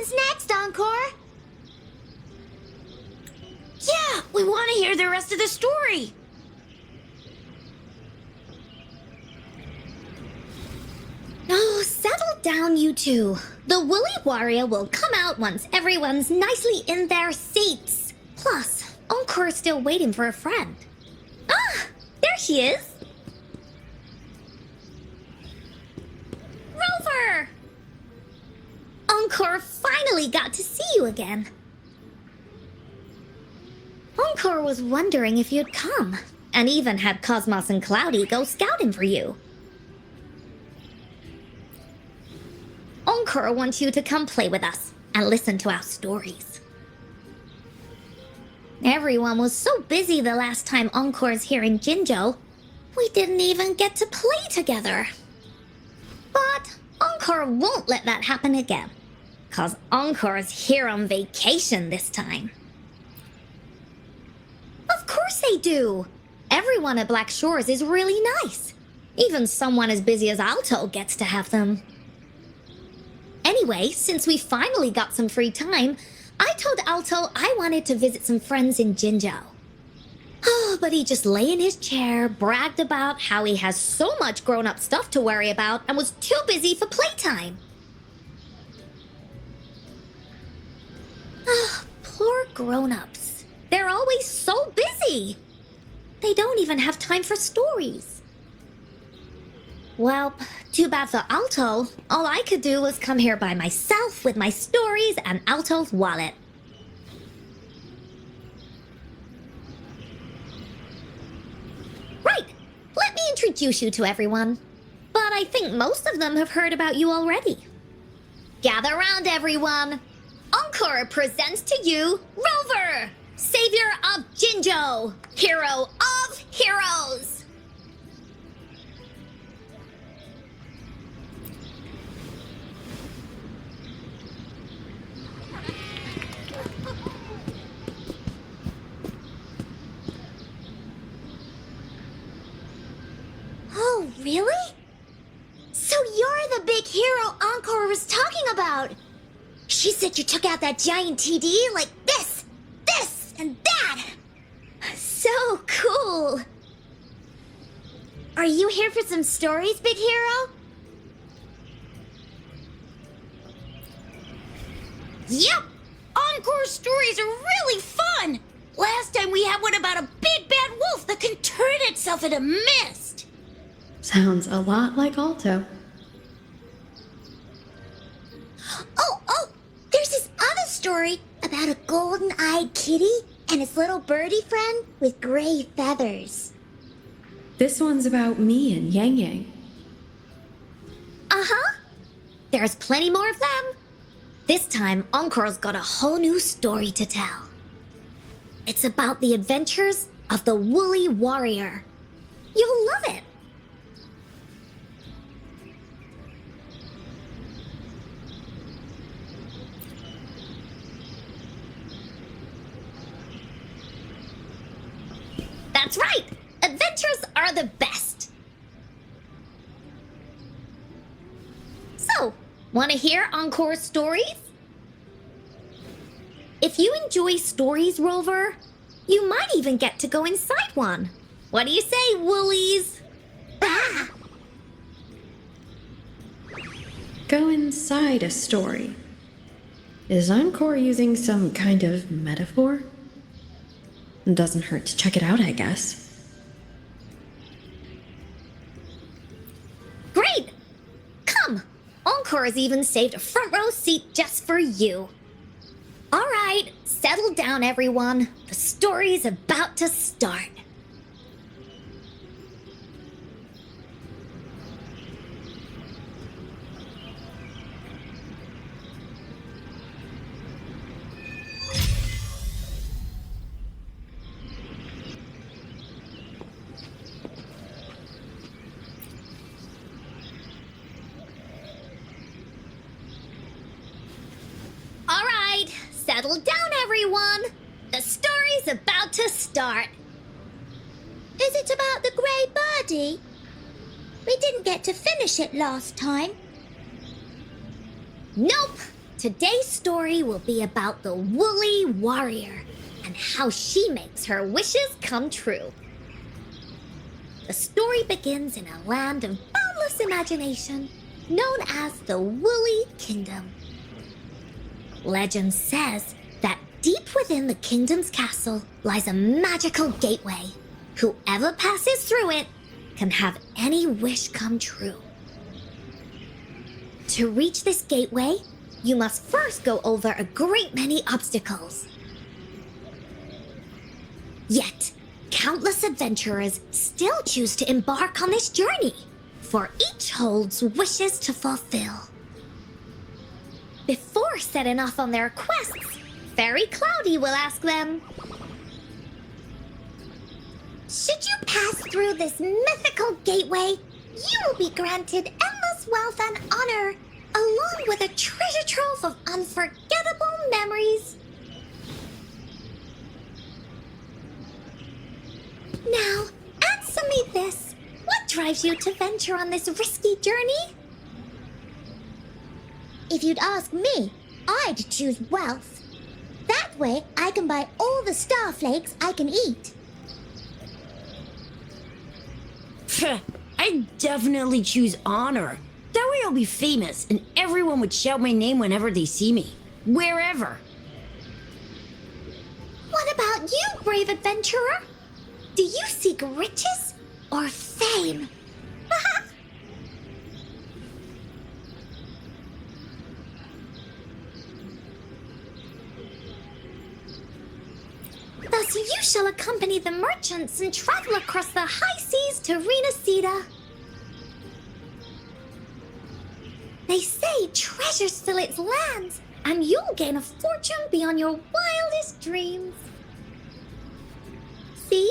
happens next, Encore? Yeah, we want to hear the rest of the story. Oh, settle down, you two. The Woolly Warrior will come out once everyone's nicely in their seats. Plus, Encore's still waiting for a friend. Ah, there she is. Rover! Encore finally got to see you again. Encore was wondering if you'd come, and even had Cosmos and Cloudy go scouting for you. Encore wants you to come play with us and listen to our stories. Everyone was so busy the last time Encore's here in Jinzhou, we didn't even get to play together. But Encore won't let that happen again, 'cause Encore's here on vacation this time. Of course they do! Everyone at Black Shores is really nice. Even someone as busy as Alto gets to have them. Anyway, since we finally got some free time, I told Alto I wanted to visit some friends in Jinzhou. Oh, but he just lay in his chair, bragged about how he has so much grown-up stuff to worry about, and was too busy for playtime. Ah, poor grown-ups. They're always so busy. They don't even have time for stories. Well, too bad for Alto. All I could do was come here by myself with my stories and Alto's wallet. Right, let me introduce you to everyone. But I think most of them have heard about you already. Gather round, everyone. Encore presents to you Rover, savior of Jinzhou, hero of heroes. Oh, really? So you're the big hero Encore was talking about. She said you took out that giant TD like this, and that. So cool. Are you here for some stories, big hero? Yep! Encore stories are really fun! Last time we had one about a big bad wolf that can turn itself into mist. Sounds a lot like Alto. Oh, there's this other story about a golden-eyed kitty and his little birdie friend with gray feathers. This one's about me and Yang Yang. Uh-huh. There's plenty more of them. This time, Encore's got a whole new story to tell. It's about the adventures of the Woolly Warrior. You'll love it. That's right! Adventures are the best! So, want to hear Encore's stories? If you enjoy stories, Rover, you might even get to go inside one. What do you say, Woolies? Ah! Go inside a story. Is Encore using some kind of metaphor? Doesn't hurt to check it out, I guess. Great! Come! Encore has even saved a front row seat just for you. All right, settle down, everyone. The story's about to start. All right, settle down, everyone. The story's about to start. Is it about the grey birdie? We didn't get to finish it last time. Nope. Today's story will be about the Woolly Warrior and how she makes her wishes come true. The story begins in a land of boundless imagination known as the Woolly Kingdom. Legend says that deep within the kingdom's castle lies a magical gateway. Whoever passes through it can have any wish come true. To reach this gateway, you must first go over a great many obstacles. Yet, countless adventurers still choose to embark on this journey, for each holds wishes to fulfill. Before setting off on their quests, Fairy Cloudy will ask them, should you pass through this mythical gateway, you will be granted endless wealth and honor, along with a treasure trove of unforgettable memories. Now, answer me this. What drives you to venture on this risky journey? If you'd ask me, I'd choose wealth. That way, I can buy all the starflakes I can eat. I'd definitely choose honor. That way I'll be famous and everyone would shout my name whenever they see me. Wherever. What about you, brave adventurer? Do you seek riches or fame? Thus you shall accompany the merchants and travel across the high seas to Renacida. They say treasures fill its lands, and you'll gain a fortune beyond your wildest dreams. See?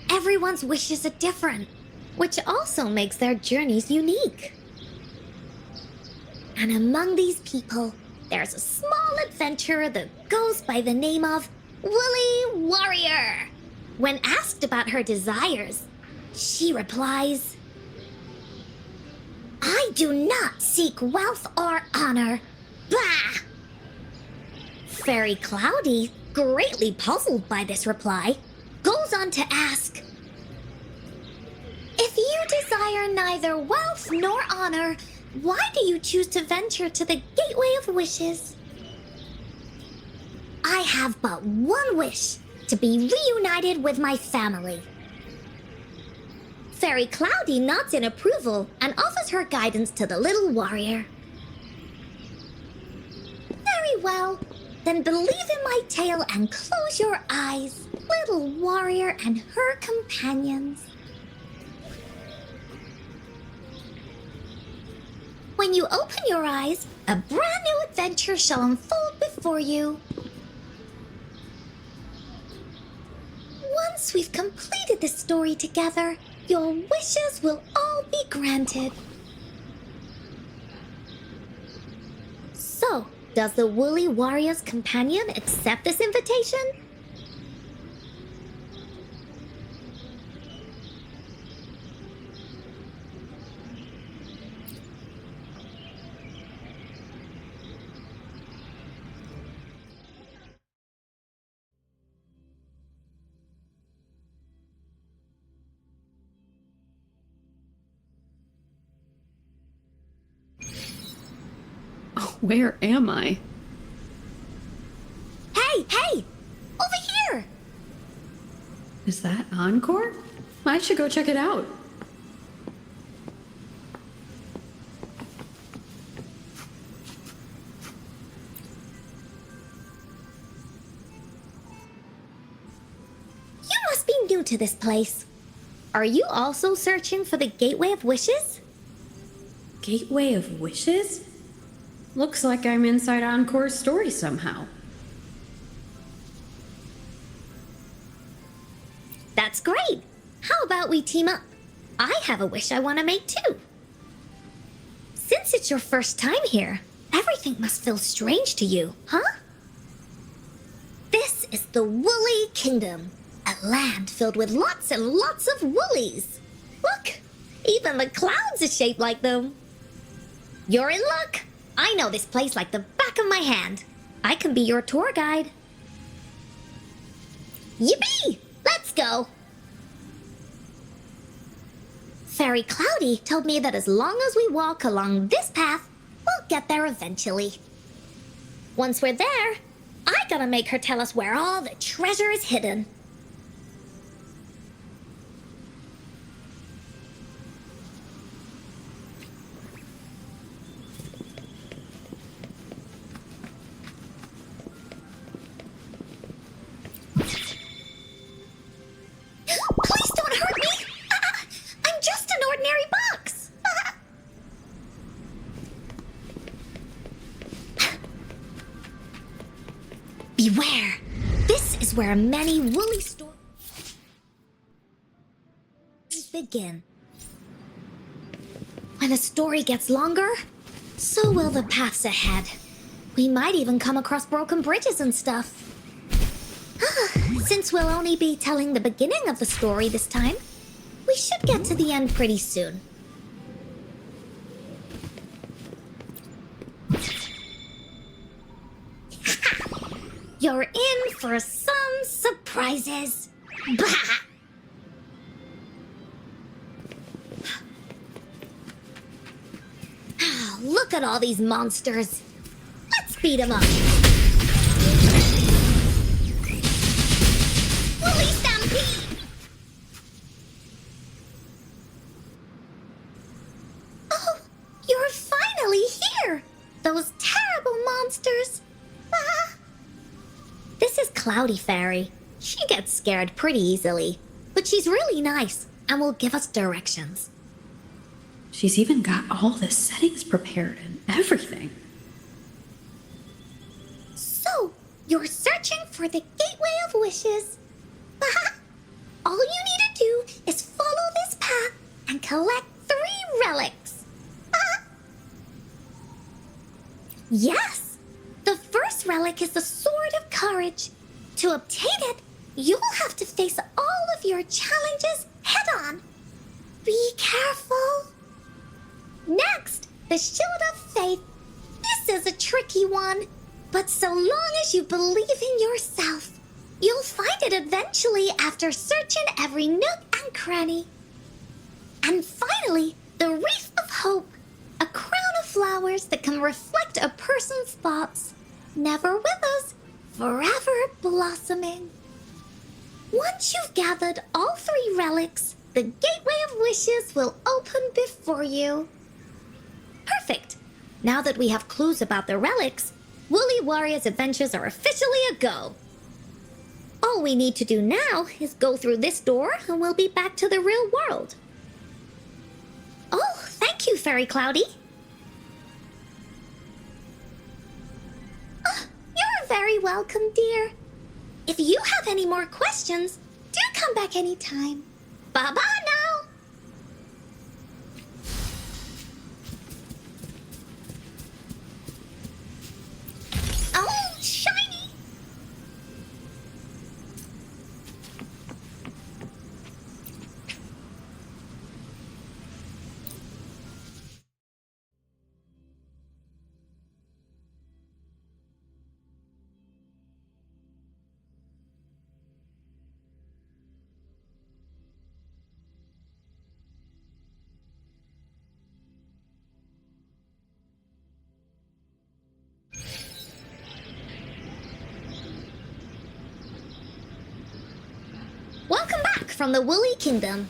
Everyone's wishes are different, which also makes their journeys unique. And among these people, there's a small adventurer that goes by the name of Woolly Warrior. When asked about her desires, she replies, I do not seek wealth or honor. Bah! Fairy Cloudy, greatly puzzled by this reply, goes on to ask, if you desire neither wealth nor honor, why do you choose to venture to the Gateway of Wishes? I have but one wish, to be reunited with my family. Fairy Cloudy nods in approval and offers her guidance to the little warrior. Very well, then believe in my tale and close your eyes, little warrior and her companions. When you open your eyes, a brand new adventure shall unfold before you. Once we've completed this story together, your wishes will all be granted. So, does the Woolly Warrior's companion accept this invitation? Where am I? Hey! Over here! Is that Encore? I should go check it out. You must be new to this place. Are you also searching for the Gateway of Wishes? Gateway of Wishes? Looks like I'm inside Encore's story somehow. That's great! How about we team up? I have a wish I want to make too. Since it's your first time here, everything must feel strange to you, huh? This is the Woolly Kingdom, a land filled with lots and lots of woolies. Look, even the clouds are shaped like them. You're in luck. I know this place like the back back of my hand. I can be your tour guide. Yippee! Let's go! Fairy Cloudy told me that as long as we walk along this path, we'll get there eventually. Once we're there, I gotta make her tell us where all the treasure is hidden. Please don't hurt me! I'm just an ordinary box! Beware! This is where many woolly stories begin. When a story gets longer, so will the paths ahead. We might even come across broken bridges and stuff. Since we'll only be telling the beginning of the story this time, we should get to the end pretty soon. You're in for some surprises. Bah! Look at all these monsters. Let's beat them up. Woolly Stampede! Oh, you're finally here! Those terrible monsters! Ah. This is Cloudy Fairy. She gets scared pretty easily, but she's really nice and will give us directions. She's even got all the settings prepared and everything. So, you're searching for the Gateway of Wishes. All you need to do is follow this path and collect 3 relics. Yes! The first relic is the Sword of Courage. To obtain it, you'll have to face all of your challenges head on. Be careful. Next, the Shield of Faith. This is a tricky one, but so long as you believe in yourself, you'll find it eventually after searching every nook and cranny. And finally, the Wreath of Hope, a crown of flowers that can reflect a person's thoughts, never withers, forever blossoming. Once you've gathered all 3 relics, the Gateway of Wishes will open before you. Perfect! Now that we have clues about the relics, Woolly Warrior's adventures are officially a go. All we need to do now is go through this door and we'll be back to the real world. Oh, thank you, Fairy Cloudy. You're very welcome, dear. If you have any more questions, do come back anytime. Bye-bye now! Oh, shiny! Welcome back from the Woolly Kingdom.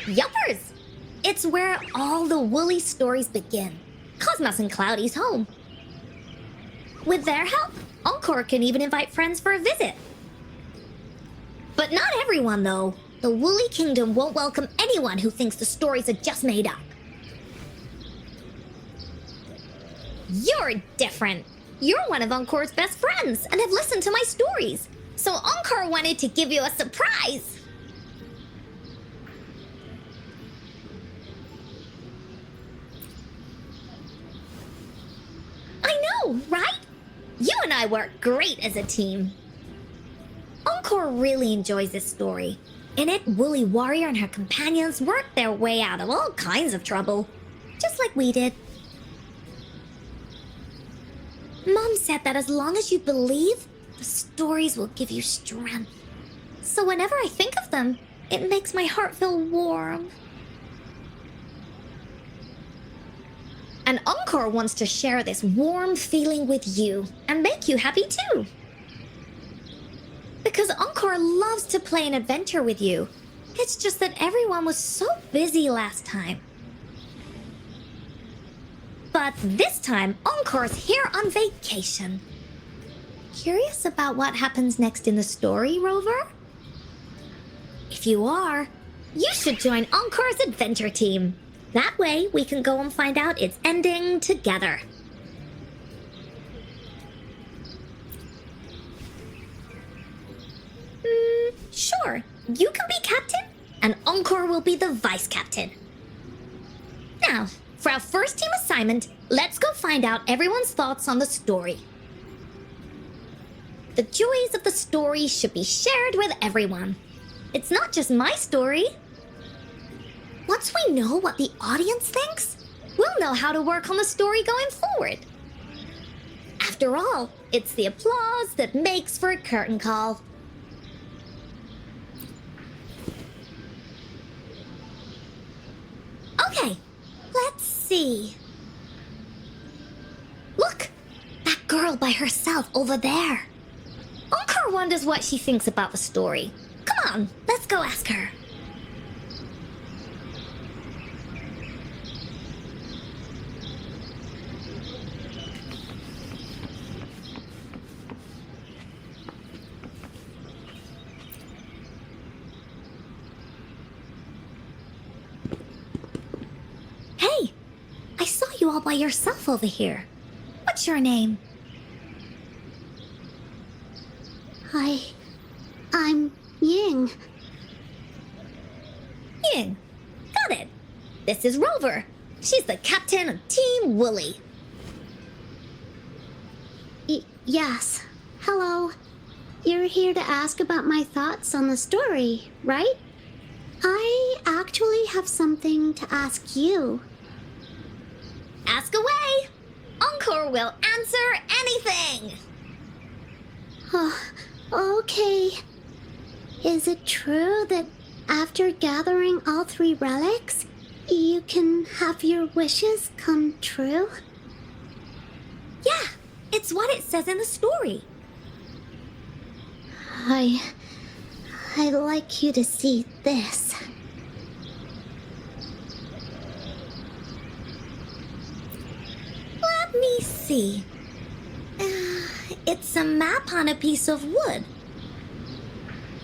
Yuppers! It's where all the woolly stories begin. Cosmos and Cloudy's home. With their help, Encore can even invite friends for a visit. But not everyone, though. The Woolly Kingdom won't welcome anyone who thinks the stories are just made up. You're different. You're one of Encore's best friends and have listened to my stories. So Encore wanted to give you a surprise. I know, right? You and I work great as a team. Encore really enjoys this story. In it, Woolly Warrior and her companions worked their way out of all kinds of trouble, just like we did. Mom said that as long as you believe, the stories will give you strength. So whenever I think of them, it makes my heart feel warm. And Encore wants to share this warm feeling with you and make you happy too. Because Encore loves to play an adventure with you. It's just that everyone was so busy last time. But this time, Encore's here on vacation. Curious about what happens next in the story, Rover? If you are, you should join Encore's adventure team. That way, we can go and find out its ending together. Sure, you can be captain, and Encore will be the vice captain. Now, for our first team assignment, let's go find out everyone's thoughts on the story. The joys of the story should be shared with everyone. It's not just my story. Once we know what the audience thinks, we'll know how to work on the story going forward. After all, it's the applause that makes for a curtain call. Okay, let's see. Look, that girl by herself over there. Encore wonders what she thinks about the story. Come on, let's go ask her. Hey, I saw you all by yourself over here. What's your name? I'm Ying. Ying. Got it. This is Rover. She's the captain of Team Woolly. Yes. Hello. You're here to ask about my thoughts on the story, right? I actually have something to ask you. Ask away. Encore will answer anything. Oh, okay. Is it true that after gathering all 3 relics, you can have your wishes come true? Yeah, it's what it says in the story. I'd like you to see this. Let me see. It's a map on a piece of wood.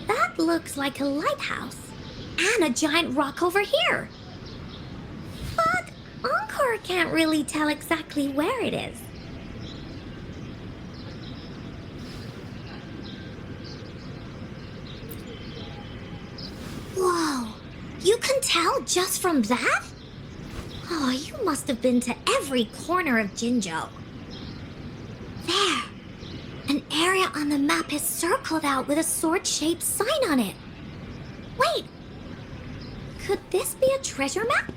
That looks like a lighthouse. And a giant rock over here. But Encore can't really tell exactly where it is. Whoa, you can tell just from that? Oh, you must have been to every corner of Jinzhou. There, an area on the map is circled out with a sword-shaped sign on it. Wait, could this be a treasure map?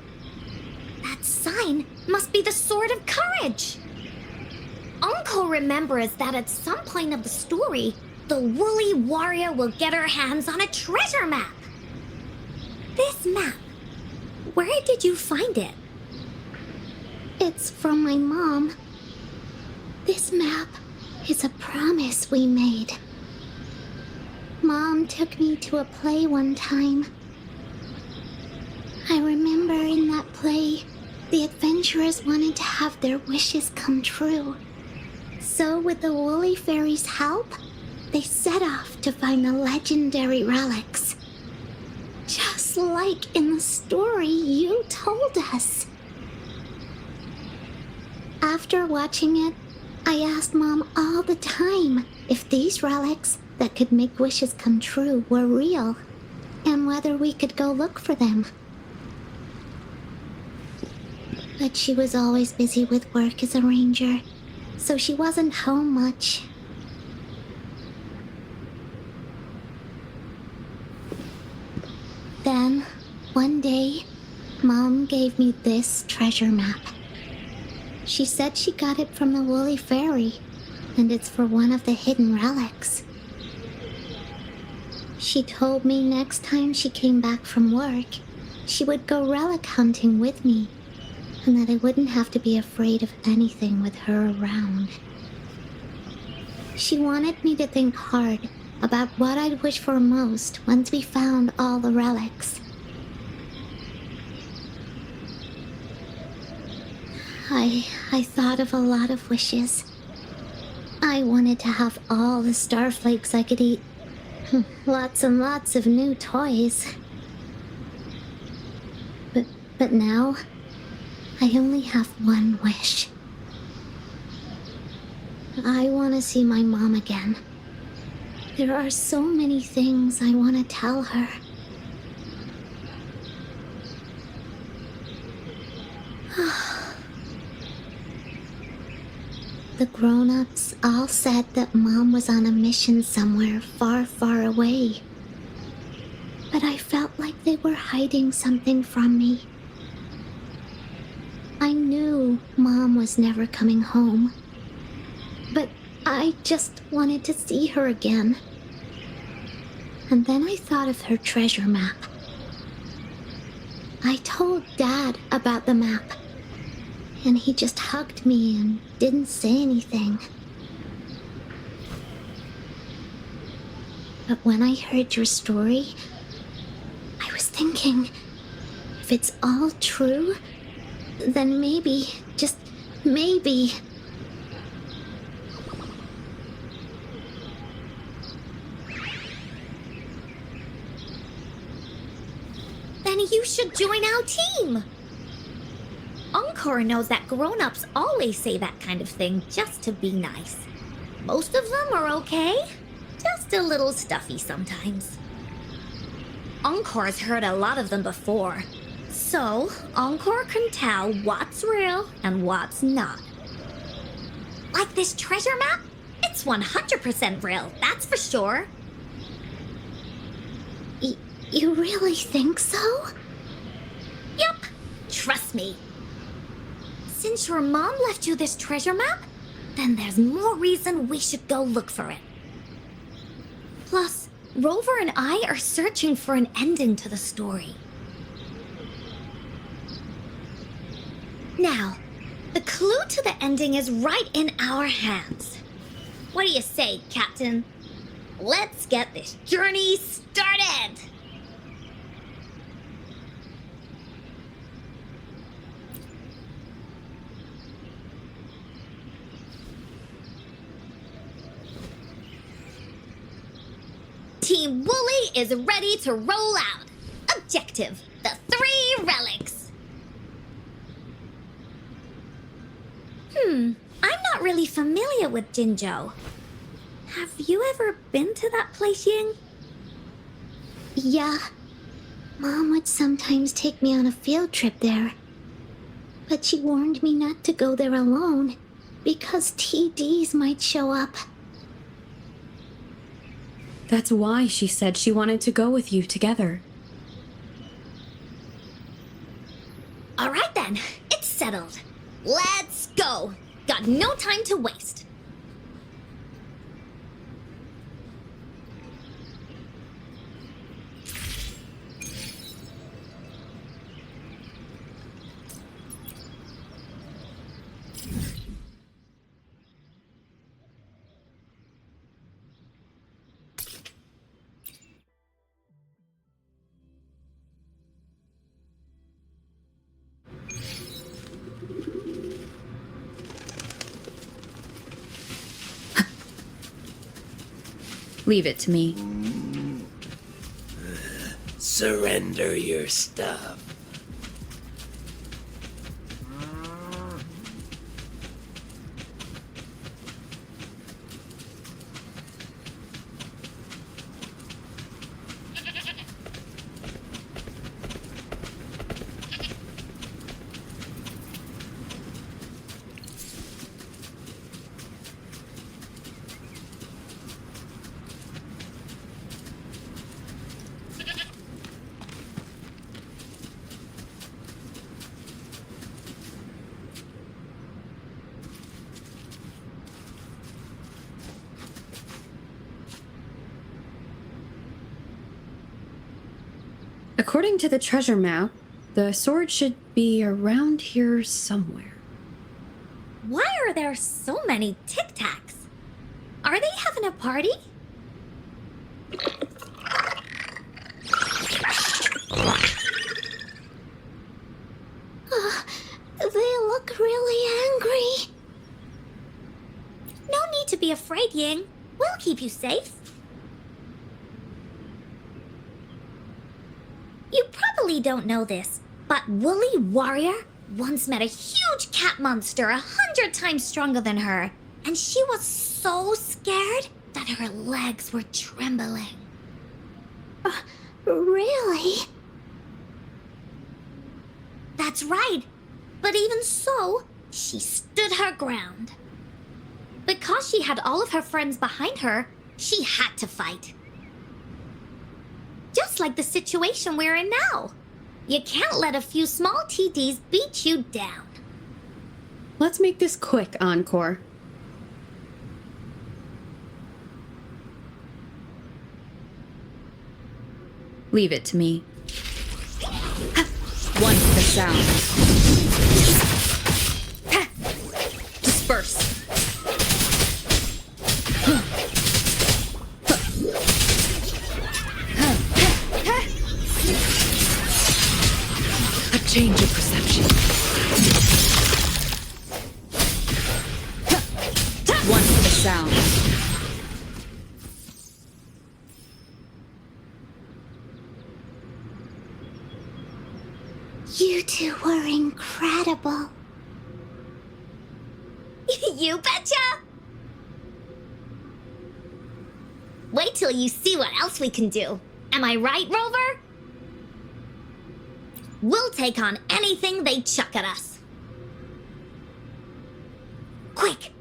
That sign must be the Sword of Courage. Encore remembers that at some point of the story, the Woolly Warrior will get her hands on a treasure map. This map, where did you find it? It's from my mom. This map is a promise we made. Mom took me to a play one time. I remember in that play, the adventurers wanted to have their wishes come true. So with the Woolly Fairy's help, they set off to find the legendary relics. Just like in the story you told us. After watching it, I asked Mom all the time if these relics that could make wishes come true were real, and whether we could go look for them. But she was always busy with work as a ranger, so she wasn't home much. One day, Mom gave me this treasure map. She said she got it from the Woolly Fairy, and it's for one of the hidden relics. She told me next time she came back from work, she would go relic hunting with me, and that I wouldn't have to be afraid of anything with her around. She wanted me to think hard about what I'd wish for most once we found all the relics. I thought of a lot of wishes. I wanted to have all the starflakes I could eat. Lots and lots of new toys. But now, I only have one wish. I want to see my mom again. There are so many things I want to tell her. The grown-ups all said that Mom was on a mission somewhere far, far away. But I felt like they were hiding something from me. I knew Mom was never coming home. But I just wanted to see her again. And then I thought of her treasure map. I told Dad about the map, and he just hugged me and didn't say anything. But when I heard your story, I was thinking, if it's all true, then maybe, just maybe, Then you should join our team. Encore knows that grown-ups always say that kind of thing just to be nice. Most of them are okay, just a little stuffy sometimes. Encore's heard a lot of them before, so Encore can tell what's real and what's not. Like this treasure map? It's 100% real, that's for sure. You really think so? Yup, trust me. Since your mom left you this treasure map, then there's more reason we should go look for it. Plus, Rover and I are searching for an ending to the story. Now, the clue to the ending is right in our hands. What do you say, Captain? Let's get this journey started! Team Wooly is ready to roll out. Objective, the 3 relics. I'm not really familiar with Jinzhou. Have you ever been to that place, Ying? Yeah. Mom would sometimes take me on a field trip there. But she warned me not to go there alone, because TDs might show up. That's why she said she wanted to go with you together. All right then, it's settled. Let's go. Got no time to waste. Leave it to me. Surrender your stuff. According to the treasure map, the sword should be around here somewhere. Why are there so many Tic Tacs? Are they having a party? They look really angry. No need to be afraid, Ying. We'll keep you safe. You probably don't know this, but Woolly Warrior once met a huge cat monster 100 times stronger than her, and she was so scared that her legs were trembling. Really? That's right. But even so, she stood her ground. Because she had all of her friends behind her, she had to fight. Just like the situation we're in now. You can't let a few small TDs beat you down. Let's make this quick, Encore. Leave it to me. One for the sound. Disperse. A change of perception. One for the sound. You two were incredible. You betcha! Wait till you see what else we can do. Am I right, Rover? We'll take on anything they chuck at us. Quick!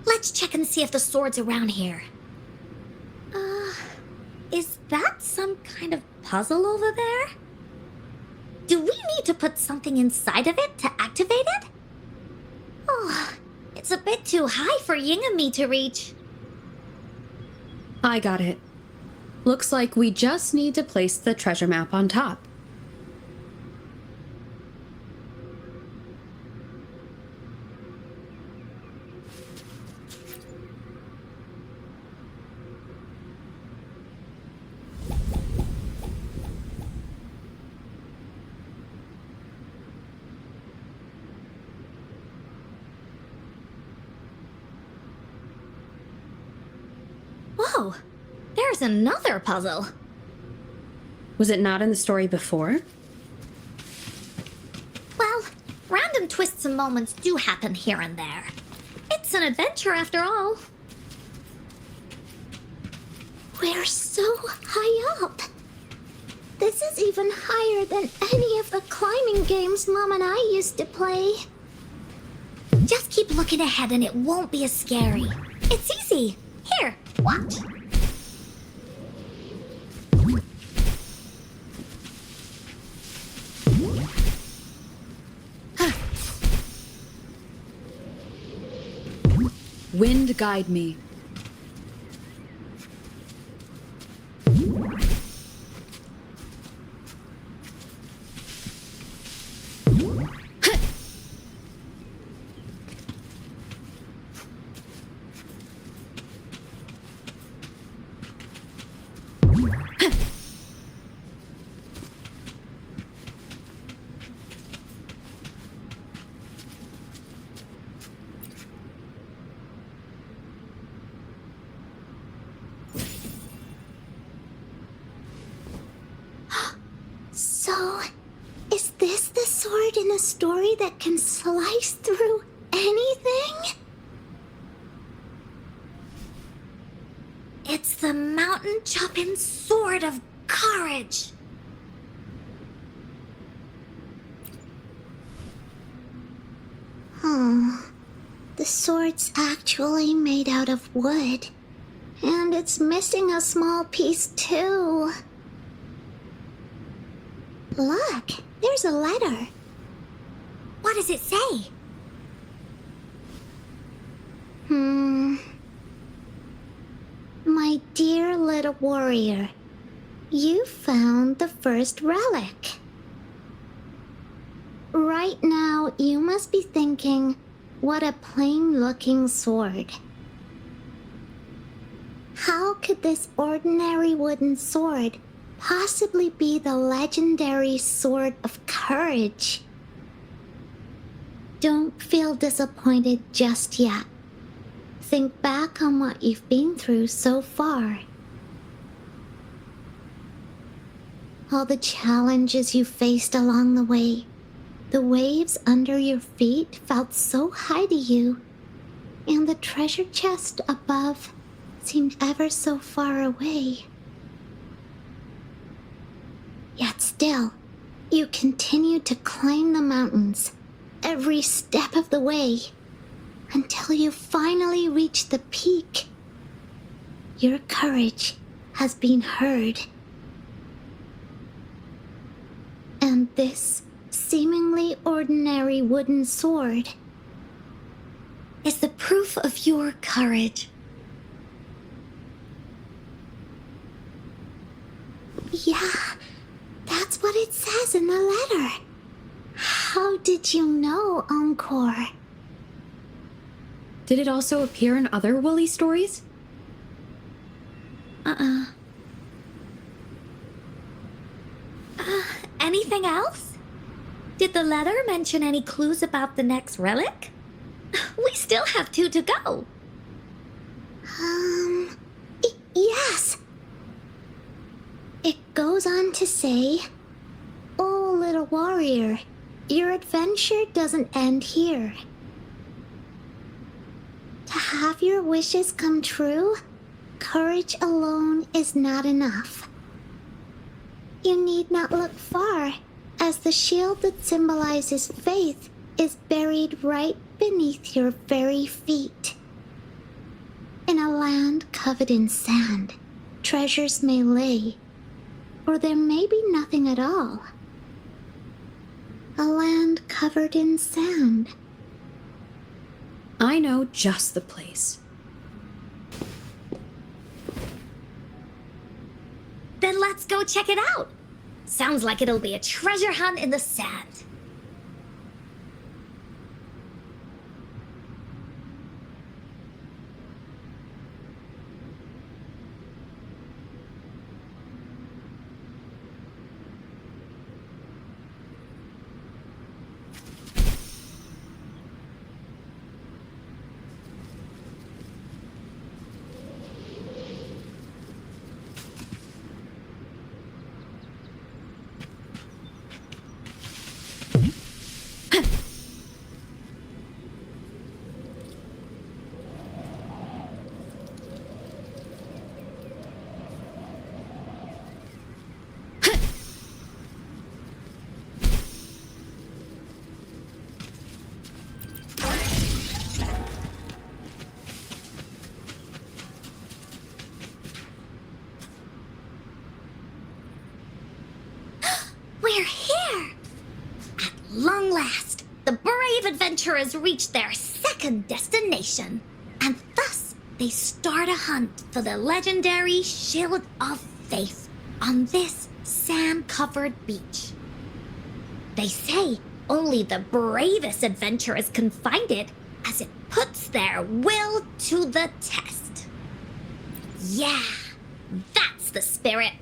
Let's check and see if the sword's around here. Is that some kind of puzzle over there? Do we need to put something inside of it to activate it? Oh, it's a bit too high for Ying and me to reach. I got it. Looks like we just need to place the treasure map on top. Whoa, there's another puzzle. Was it not in the story before? Well, random twists and moments do happen here and there. It's an adventure after all. We're so high up. This is even higher than any of the climbing games Mom and I used to play. Just keep looking ahead and it won't be as scary. It's easy. Here, watch. Wind guide me. So, is this the sword in a story that can slice through anything? It's the mountain chopping sword of courage. The sword's actually made out of wood. And it's missing a small piece too. Look, there's a letter. What does it say? My dear little warrior, You found the first relic. Right now, you must be thinking, what a plain-looking sword. How could this ordinary wooden sword possibly be the legendary Sword of Courage? Don't feel disappointed just yet. Think back on what you've been through so far. All the challenges you faced along the way. The waves under your feet felt so high to you, and the treasure chest above seemed ever so far away. Yet still, you continued to climb the mountains, every step of the way, until you finally reached the peak. Your courage has been heard. And this seemingly ordinary wooden sword Is the proof of your courage. Yeah, that's what it says in the letter. How did you know, Encore? Did it also appear in other Woolly stories? Anything else? Did the letter mention any clues about the next relic? We still have 2 to go. Yes. It goes on to say, "Oh, little warrior, your adventure doesn't end here. To have your wishes come true, courage alone is not enough. You need not look far, as the shield that symbolizes faith is buried right beneath your very feet. In a land covered in sand, treasures may lay, or there may be nothing at all. A land covered in sand." I know just the place. Then let's go check it out. Sounds like it'll be a treasure hunt in the sand. We're here! At long last, the brave adventurers reached their second destination, and thus they start a hunt for the legendary Shield of Faith on this sand-covered beach. They say only the bravest adventurers can find it, as it puts their will to the test. Yeah, that's the spirit.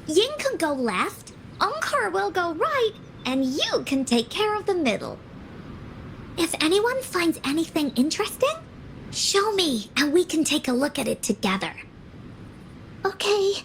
Ying can go left, Encore will go right, and you can take care of the middle. If anyone finds anything interesting, show me and we can take a look at it together. Okay.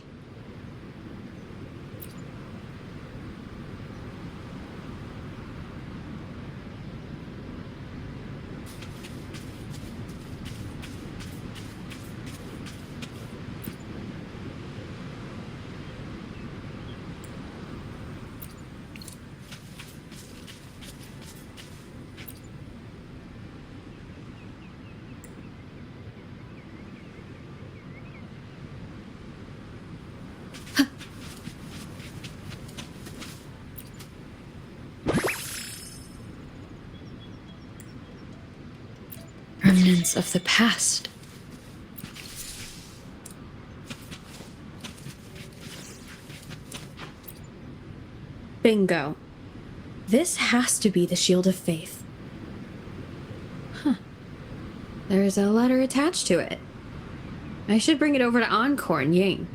Remnants of the past. Bingo. This has to be the Shield of Faith. Huh. There's a letter attached to it. I should bring it over to Encore and Ying.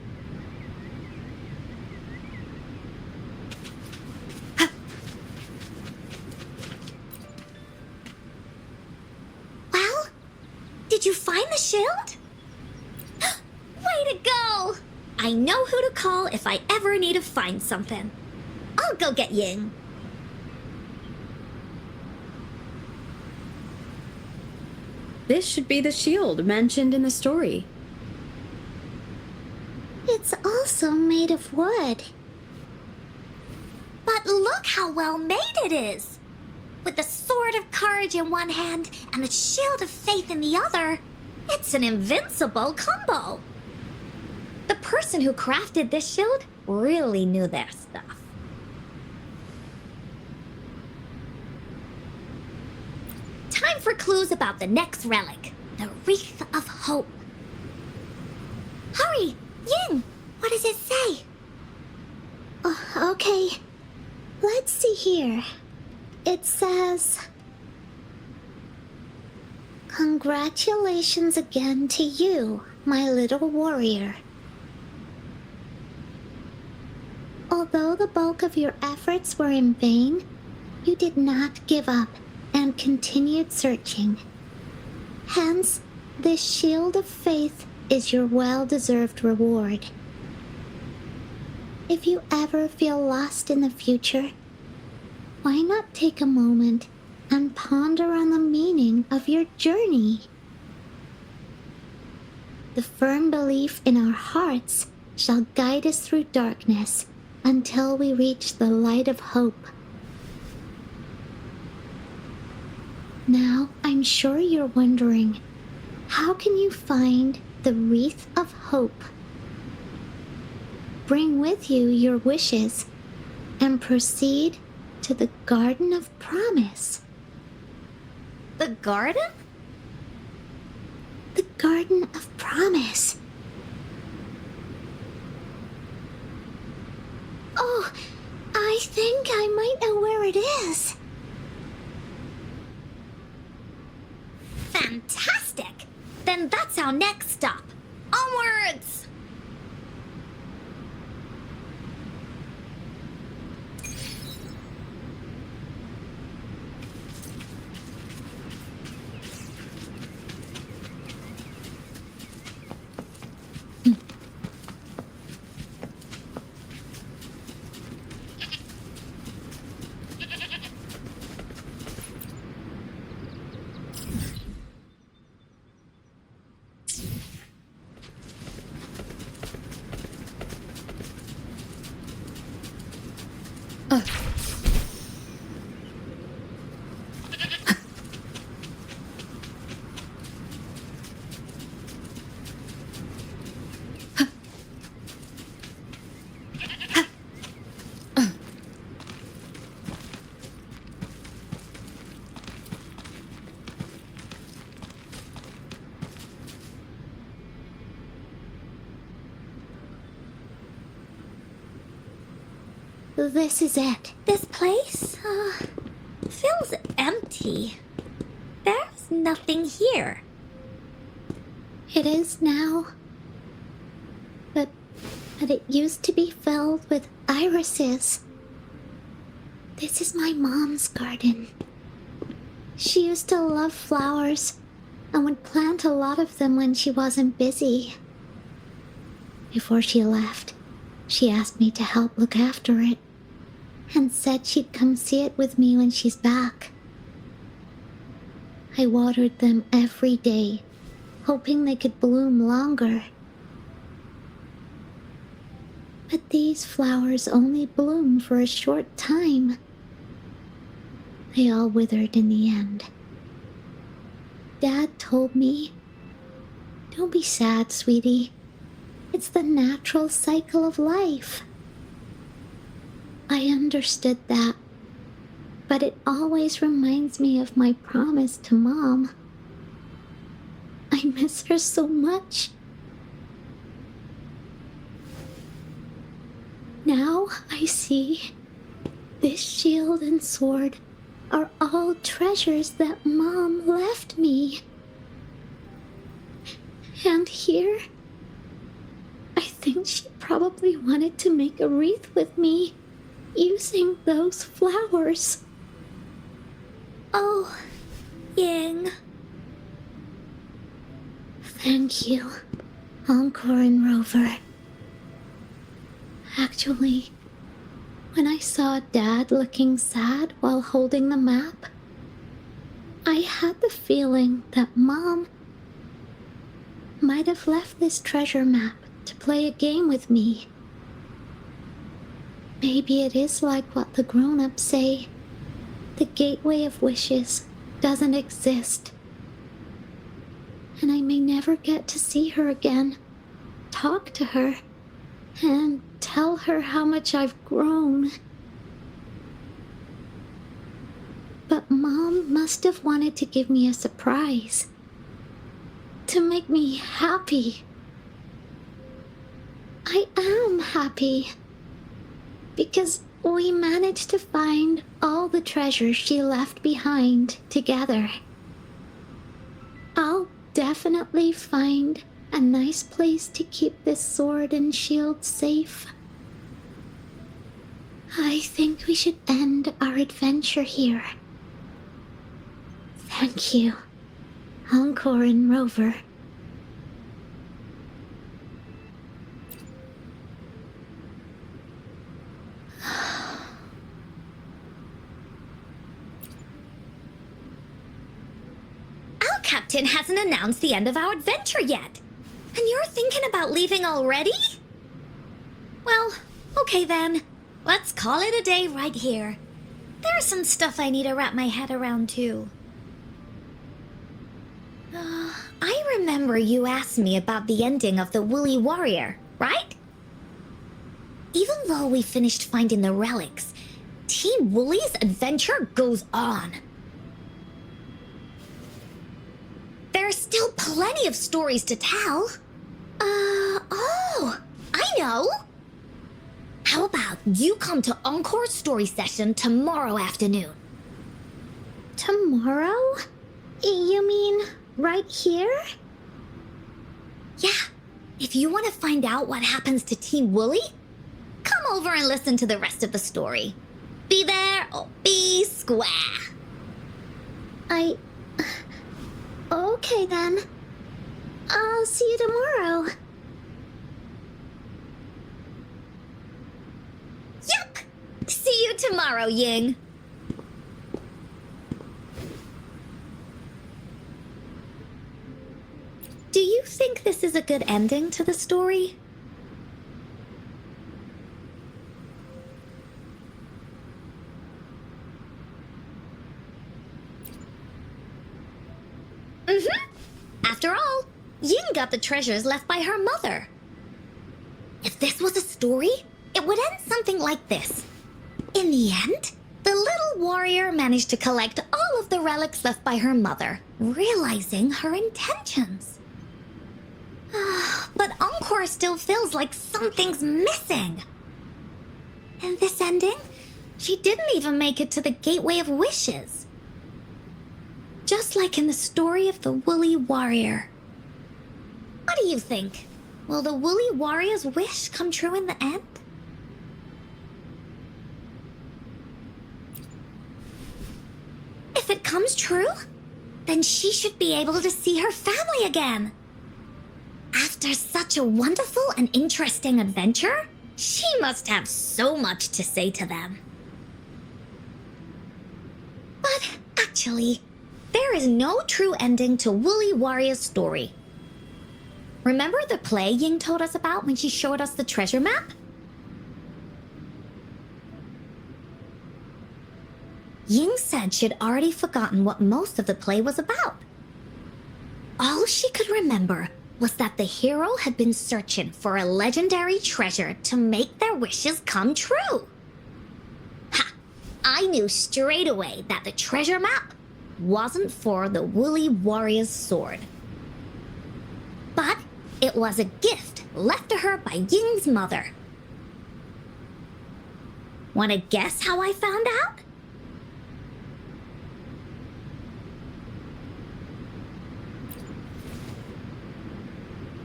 Well, did you find the shield? Way to go! I know who to call if I ever need to find something. I'll go get Ying. This should be the shield mentioned in the story. It's also made of wood. But look how well made it is! With the sword of courage in one hand and the shield of faith in the other, it's an invincible combo. The person who crafted this shield really knew their stuff. Time for clues about the next relic, the Wreath of Hope. Hurry! Ying! What does it say? Okay. Let's see here. It says... Congratulations again to you, my little warrior. Although the bulk of your efforts were in vain, you did not give up and continued searching. Hence, this shield of faith is your well-deserved reward. If you ever feel lost in the future, why not take a moment and ponder on the meaning of your journey? The firm belief in our hearts shall guide us through darkness until we reach the light of hope. Now, I'm sure you're wondering, how can you find the Wreath of Hope? Bring with you your wishes and proceed to the Garden of Promise. The garden? The Garden of Promise. Oh, I think I might know where it is. Fantastic! Then that's our next stop. Onwards! This is it. This place, feels empty. There's nothing here. It is now. But it used to be filled with irises. This is my mom's garden. She used to love flowers and would plant a lot of them when she wasn't busy. Before she left, she asked me to help look after it and said she'd come see it with me when she's back. I watered them every day, hoping they could bloom longer. But these flowers only bloom for a short time. They all withered in the end. Dad told me, "Don't be sad, sweetie. It's the natural cycle of life." I understood that, but it always reminds me of my promise to Mom. I miss her so much. Now I see This shield and sword are all treasures that Mom left me. And here, I think she probably wanted to make a wreath with me using those flowers. Oh, Ying. Thank you, Encore and Rover. Actually, when I saw Dad looking sad while holding the map, I had the feeling that Mom might have left this treasure map to play a game with me. Maybe it is like what the grown-ups say. The gateway of wishes doesn't exist. And I may never get to see her again, talk to her, and tell her how much I've grown. But Mom must have wanted to give me a surprise. To make me happy. I am happy. Because we managed to find all the treasures she left behind together. I'll definitely find a nice place to keep this sword and shield safe. I think we should end our adventure here. Thank you, Encore and Rover. Our captain hasn't announced the end of our adventure yet. And you're thinking about leaving already? Well, okay then. Let's call it a day right here. There's some stuff I need to wrap my head around too. I remember you asked me about the ending of the Woolly Warrior, right? Even though we finished finding the relics, Team Woolly's adventure goes on. There's still plenty of stories to tell. Oh, I know. How about you come to Encore's story session tomorrow afternoon? Tomorrow? You mean right here? Yeah, if you want to find out what happens to Team Woolly, come over and listen to the rest of the story. Be there or be square. Okay then. I'll see you tomorrow. Yup! See you tomorrow, Ying. Do you think this is a good ending to the story? After all, Ying got the treasures left by her mother. If this was a story, it would end something like this. In the end, the little warrior managed to collect all of the relics left by her mother, realizing her intentions. But Encore still feels like something's missing. In this ending, she didn't even make it to the Gateway of Wishes. Just like in the story of the Woolly Warrior. What do you think? Will the Woolly Warrior's wish come true in the end? If it comes true, then she should be able to see her family again. After such a wonderful and interesting adventure, she must have so much to say to them. But actually, there is no true ending to Woolly Warrior's story. Remember the play Ying told us about when she showed us the treasure map? Ying said she'd already forgotten what most of the play was about. All she could remember was that the hero had been searching for a legendary treasure to make their wishes come true. Ha! I knew straight away that the treasure map wasn't for the Woolly Warrior's sword. But it was a gift left to her by Ying's mother. Want to guess how I found out?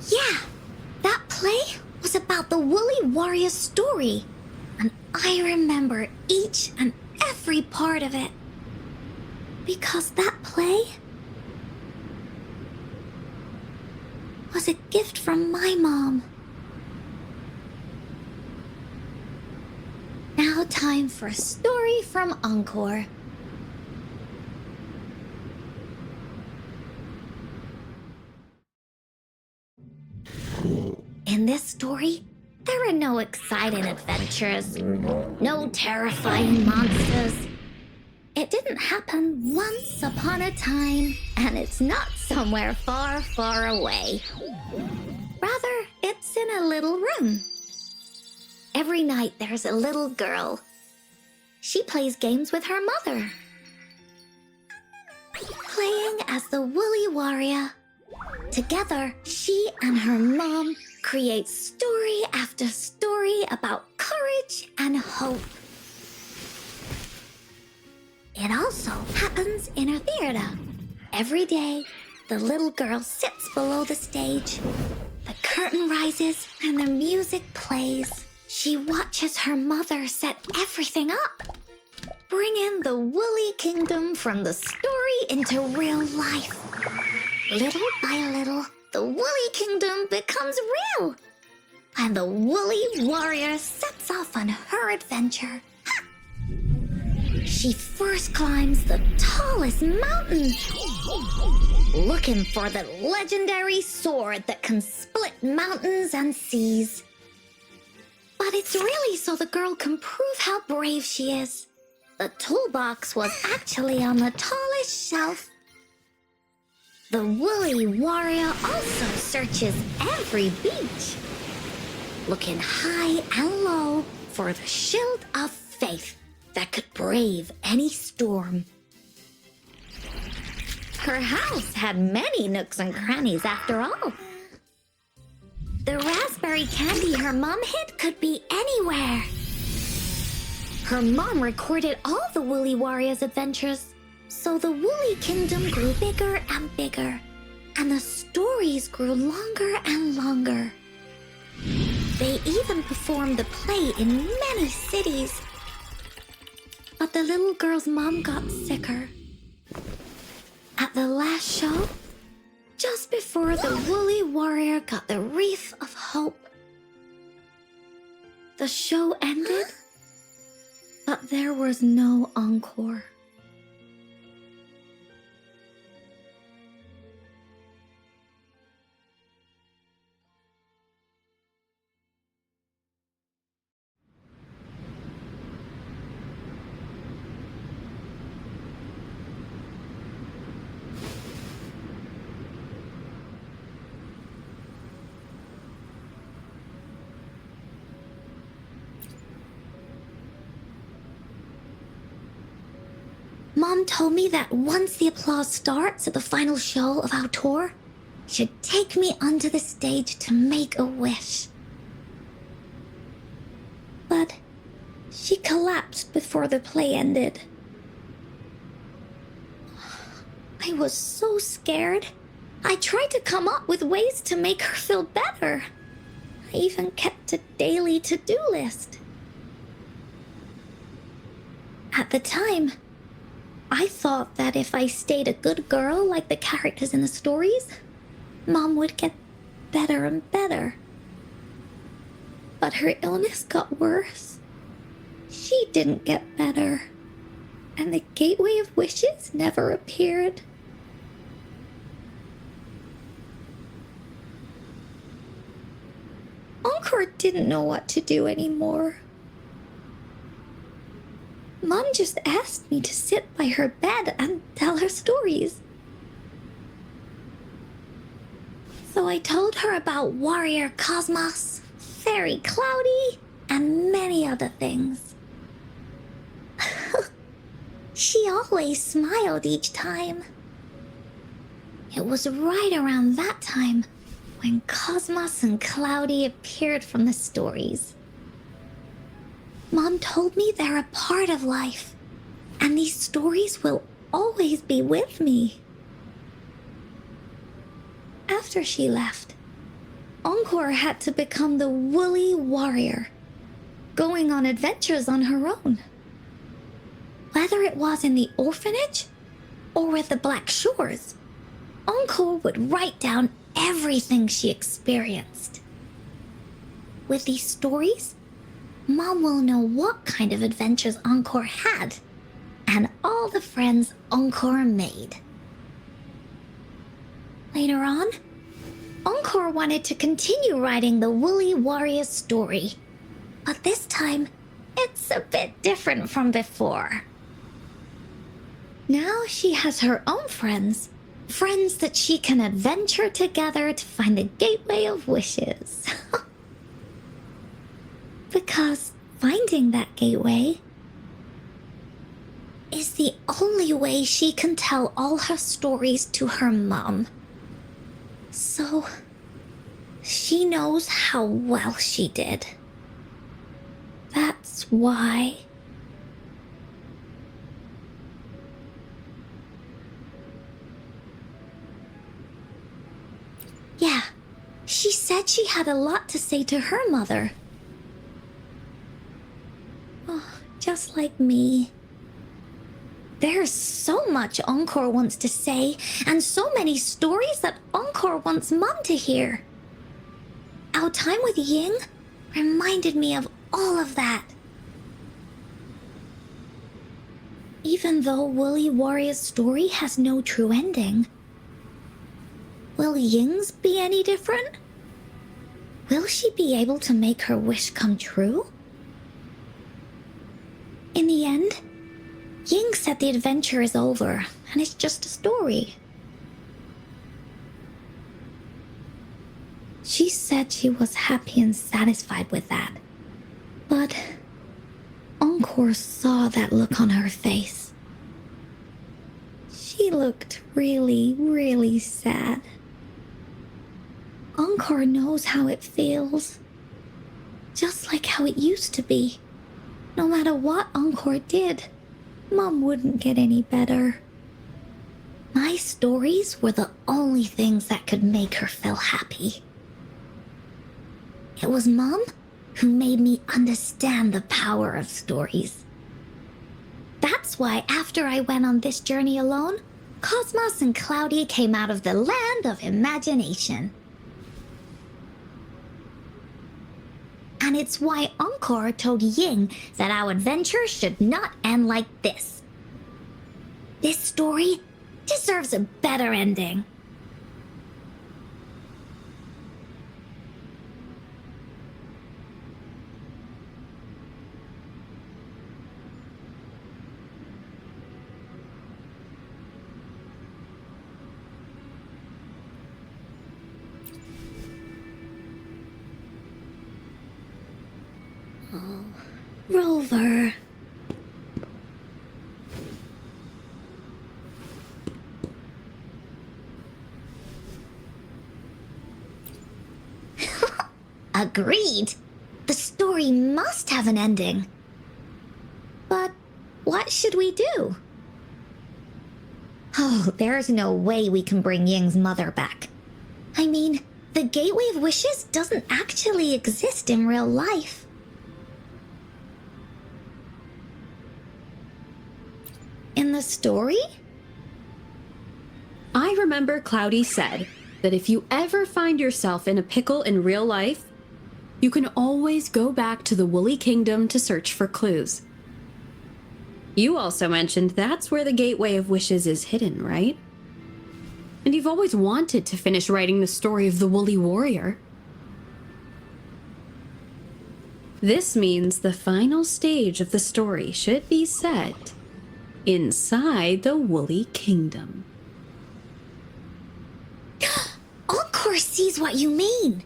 Yeah, that play was about the Woolly Warrior story, and I remember each and every part of it. Because that play was a gift from my mom. Now time for a story from Encore. In this story, there are no exciting adventures, no terrifying monsters. It didn't happen once upon a time, and it's not somewhere far, far away. Rather, it's in a little room. Every night there's a little girl. She plays games with her mother, playing as the Woolly Warrior. Together, she and her mom create story after story about courage and hope. It also happens in a theater. Every day, the little girl sits below the stage. The curtain rises and the music plays. She watches her mother set everything up, bringing the Woolly Kingdom from the story into real life. Little by little, the Woolly Kingdom becomes real, and the Woolly Warrior sets off on her adventure. She first climbs the tallest mountain, looking for the legendary sword that can split mountains and seas. But it's really so the girl can prove how brave she is. The toolbox was actually on the tallest shelf. The Woolly Warrior also searches every beach, looking high and low for the shield of faith that could brave any storm. Her house had many nooks and crannies after all. The raspberry candy her mom hid could be anywhere. Her mom recorded all the Woolly Warrior's adventures, so the Woolly Kingdom grew bigger and bigger, and the stories grew longer and longer. They even performed the play in many cities. But the little girl's mom got sicker. At the last show, just before the Woolly Warrior got the wreath of hope, the show ended, but there was no encore. Mom told me that once the applause starts at the final show of our tour, she'd take me onto the stage to make a wish. But she collapsed before the play ended. I was so scared. I tried to come up with ways to make her feel better. I even kept a daily to-do list. At the time, I thought that if I stayed a good girl like the characters in the stories, Mom would get better and better. But her illness got worse. She didn't get better, and the Gateway of Wishes never appeared. Encore didn't know what to do anymore. Mom just asked me to sit by her bed and tell her stories. So I told her about Warrior Cosmos, Fairy Cloudy, and many other things. She always smiled each time. It was right around that time when Cosmos and Cloudy appeared from the stories. Mom told me they're a part of life, and these stories will always be with me. After she left, Encore had to become the woolly warrior, going on adventures on her own. Whether it was in the orphanage or with the Black Shores, Encore would write down everything she experienced. With these stories, Mom will know what kind of adventures Encore had and all the friends Encore made. Later on, Encore wanted to continue writing the Woolly Warrior story, but this time, it's a bit different from before. Now she has her own friends that she can adventure together to find the Gateway of Wishes. Because finding that gateway is the only way she can tell all her stories to her mom. So, she knows how well she did. That's why. Yeah, she said she had a lot to say to her mother. Oh, just like me. There's so much Encore wants to say, and so many stories that Encore wants Mom to hear. Our time with Ying reminded me of all of that. Even though Woolly Warrior's story has no true ending, will Ying's be any different? Will she be able to make her wish come true? In the end, Ying said the adventure is over, and it's just a story. She said she was happy and satisfied with that. But Encore saw that look on her face. She looked really, really sad. Encore knows how it feels. Just like how it used to be. No matter what Encore did, Mom wouldn't get any better. My stories were the only things that could make her feel happy. It was Mom who made me understand the power of stories. That's why after I went on this journey alone, Cosmos and Cloudy came out of the land of imagination. And it's why Encore told Ying that our adventure should not end like this. This story deserves a better ending. Oh, Rover. Agreed. The story must have an ending. But what should we do? Oh, there's no way we can bring Ying's mother back. I mean, the Gateway of Wishes doesn't actually exist in real life. In the story? I remember Cloudy said that if you ever find yourself in a pickle in real life, you can always go back to the Woolly Kingdom to search for clues. You also mentioned that's where the Gateway of Wishes is hidden, right? And you've always wanted to finish writing the story of the Woolly Warrior. This means the final stage of the story should be set inside the Woolly Kingdom. Encore sees what you mean.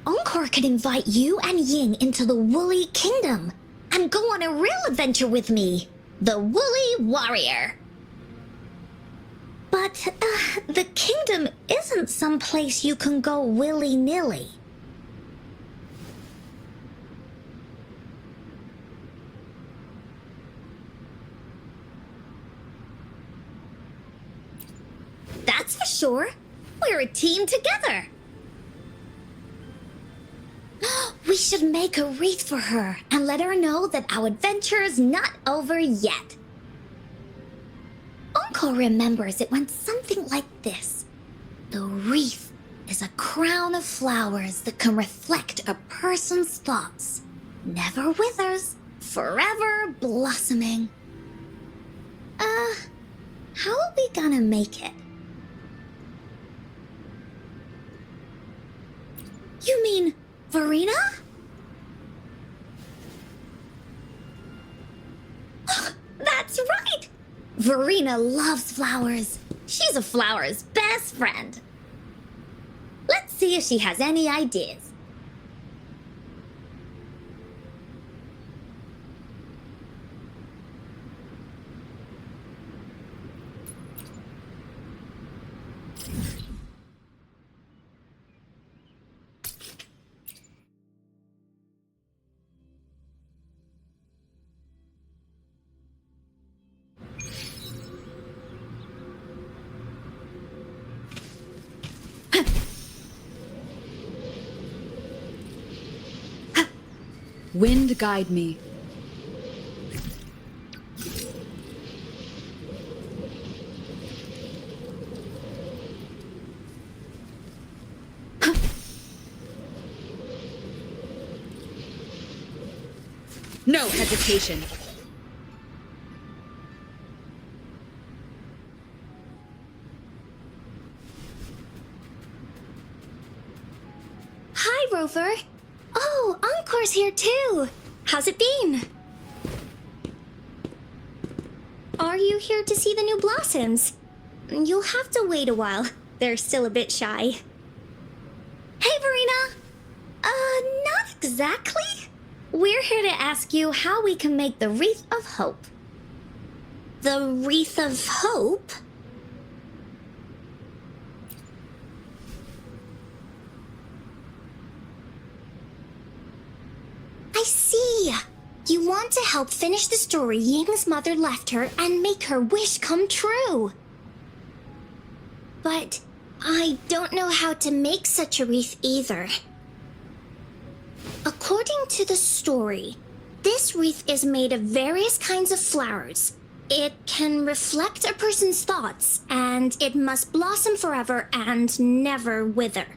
Encore could invite you and Ying into the Woolly Kingdom and go on a real adventure with me, the Woolly Warrior. But the kingdom isn't some place you can go willy-nilly. shore. We're a team together. We should make a wreath for her and let her know that our adventure is not over yet. Encore remembers it went something like this. The wreath is a crown of flowers that can reflect a person's thoughts. Never withers, forever blossoming. How are we gonna make it? You mean Verena? That's right! Verena loves flowers. She's a flower's best friend. Let's see if she has any ideas. Wind guide me. No hesitation. Hi, Rover. Oh, Encore's here too. How's it been? Are you here to see the new blossoms? You'll have to wait a while. They're still a bit shy. Hey, Verena. Not exactly. We're here to ask you how we can make the Wreath of Hope. The Wreath of Hope? I see. You want to help finish the story Ying's mother left her and make her wish come true. But I don't know how to make such a wreath either. According to the story, this wreath is made of various kinds of flowers. It can reflect a person's thoughts, and it must blossom forever and never wither.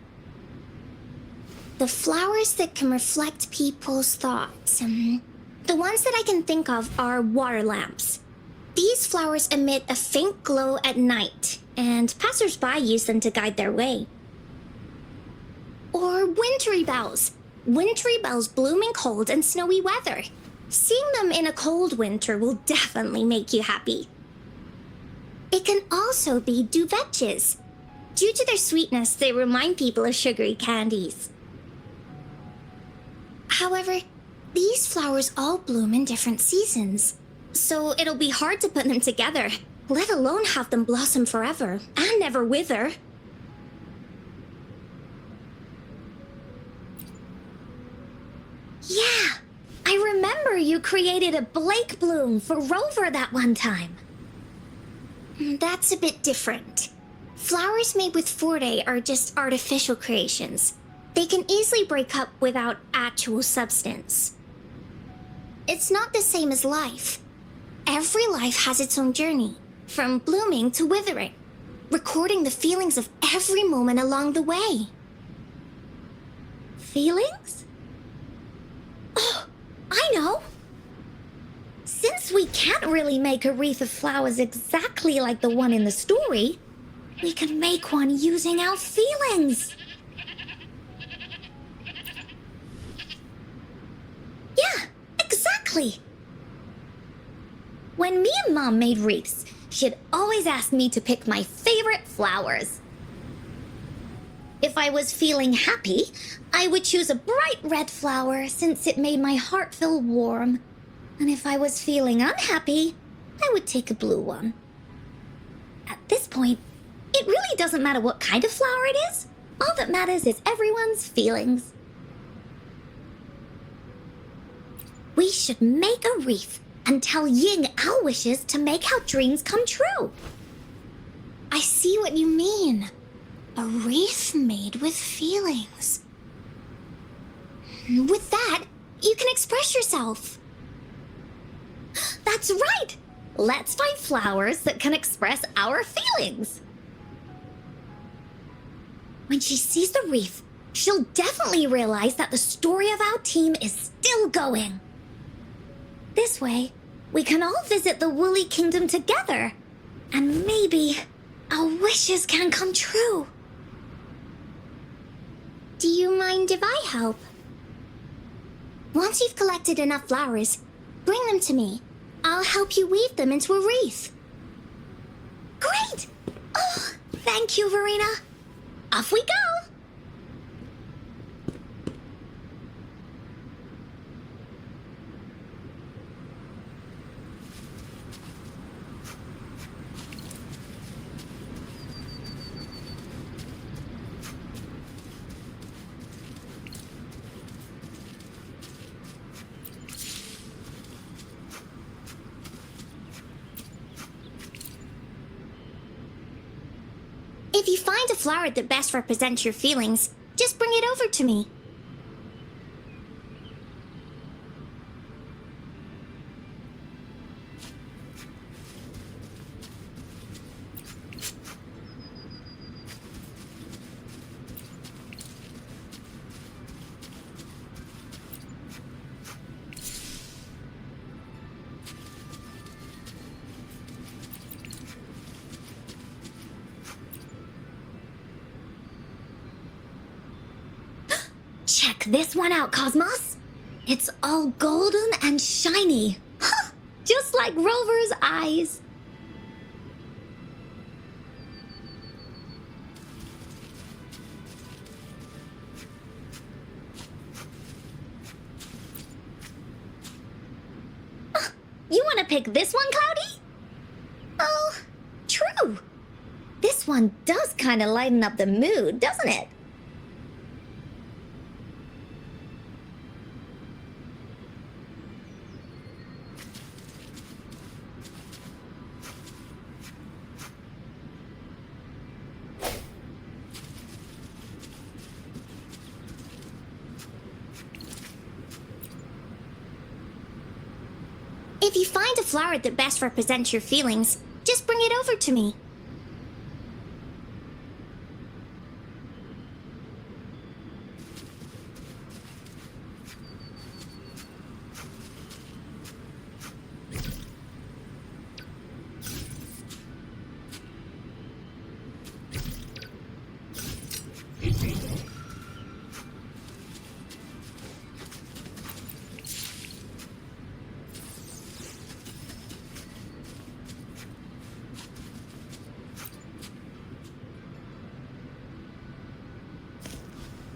The flowers that can reflect people's thoughts, the ones that I can think of are water lamps. These flowers emit a faint glow at night, and passers-by use them to guide their way. Or wintry bells. Wintry bells bloom in cold and snowy weather. Seeing them in a cold winter will definitely make you happy. It can also be duvetches. Due to their sweetness, they remind people of sugary candies. However, these flowers all bloom in different seasons, so it'll be hard to put them together, let alone have them blossom forever and never wither. Yeah, I remember you created a Blake bloom for Rover that one time. That's a bit different. Flowers made with Forte are just artificial creations. They can easily break up without actual substance. It's not the same as life. Every life has its own journey, from blooming to withering, recording the feelings of every moment along the way. Feelings? Oh, I know! Since we can't really make a wreath of flowers exactly like the one in the story, we can make one using our feelings. Yeah, exactly. When me and Mom made wreaths, she'd always ask me to pick my favorite flowers. If I was feeling happy, I would choose a bright red flower since it made my heart feel warm. And if I was feeling unhappy, I would take a blue one. At this point, it really doesn't matter what kind of flower it is. All that matters is everyone's feelings. We should make a wreath and tell Ying our wishes to make our dreams come true. I see what you mean. A wreath made with feelings. With that, you can express yourself. That's right! Let's find flowers that can express our feelings. When she sees the wreath, she'll definitely realize that the story of our team is still going. This way, we can all visit the Woolly Kingdom together, and maybe our wishes can come true. Do you mind if I help? Once you've collected enough flowers, bring them to me. I'll help you weave them into a wreath. Great! Oh, thank you, Verena. Off we go! If you find a flower that best represents your feelings, just bring it over to me. Check this one out, Cosmos. It's all golden and shiny. Huh, just like Rover's eyes. You want to pick this one, Cloudy? Oh, true. This one does kind of lighten up the mood, doesn't it? If you find a flower that best represents your feelings, just bring it over to me.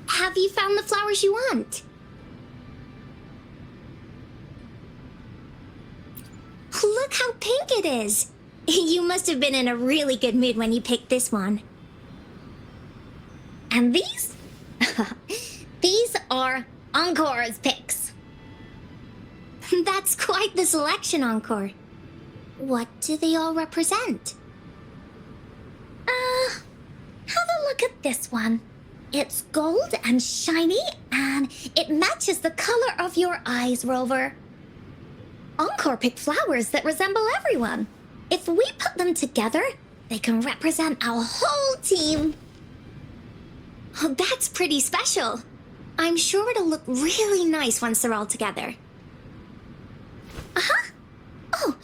Have you found the flowers you want? Look how pink it is! You must have been in a really good mood when you picked this one. And these? These are Encore's picks. That's quite the selection, Encore. What do they all represent? Have a look at this one. It's gold and shiny, and it matches the color of your eyes, Rover. Encore picked flowers that resemble everyone. If we put them together, they can represent our whole team. Oh, that's pretty special. I'm sure it'll look really nice once they're all together. Uh-huh. Oh,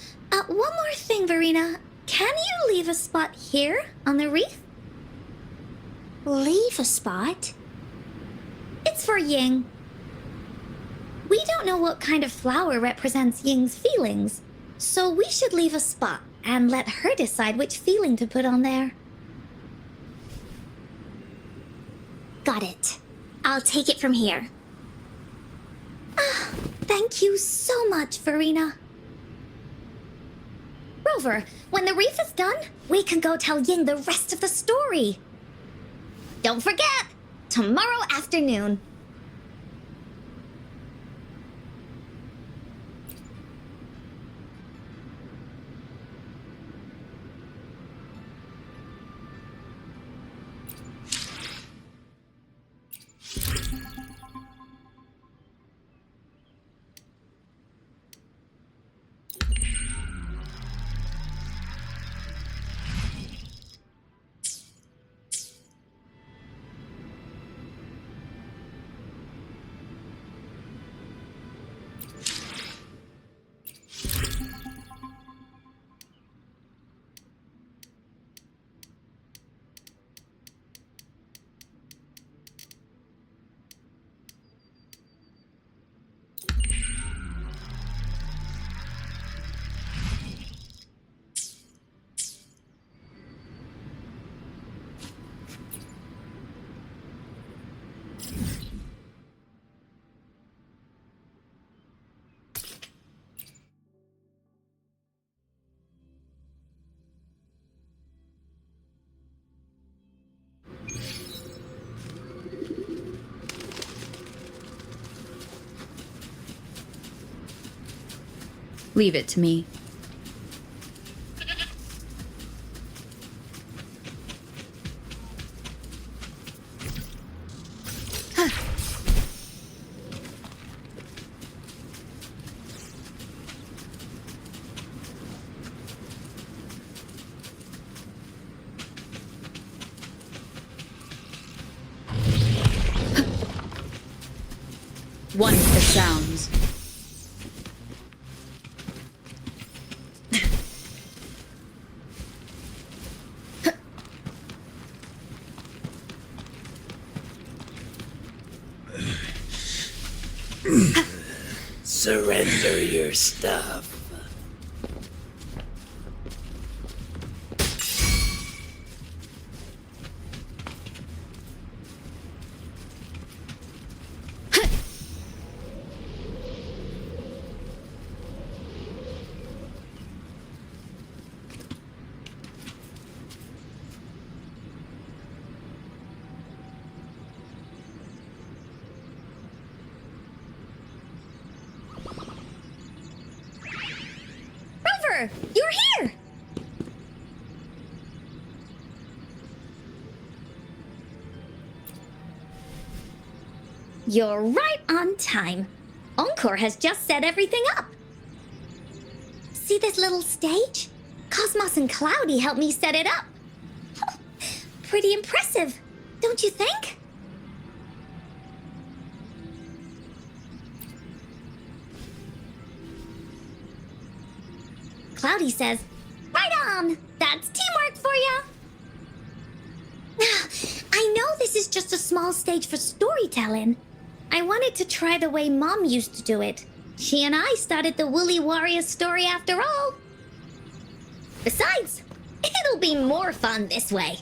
one more thing, Verena. Can you leave a spot here on the wreath? Leave a spot? It's for Ying. We don't know what kind of flower represents Ying's feelings, so we should leave a spot and let her decide which feeling to put on there. Got it. I'll take it from here. Thank you so much, Verena. Rover, when the wreath is done, we can go tell Ying the rest of the story. Don't forget, tomorrow afternoon. Leave it to me. One of the sounds. Surrender your stuff. Rover, you're here! You're right on time. Encore has just set everything up. See this little stage? Cosmos and Cloudy helped me set it up. Pretty impressive, don't you think? Cloudy says, right on! That's teamwork for ya! I know this is just a small stage for storytelling. I wanted to try the way Mom used to do it. She and I started the Woolly Warrior story after all. Besides, it'll be more fun this way.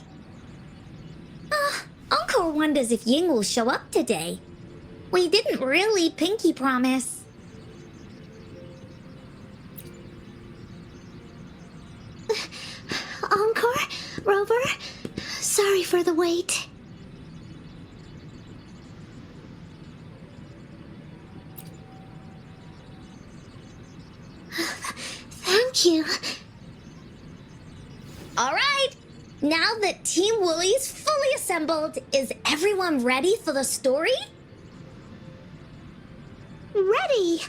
Encore wonders if Ying will show up today. We didn't really pinky promise. Encore? Rover? Sorry for the wait. Thank you. All right, now that Team Woolly's fully assembled, is everyone ready for the story? Ready.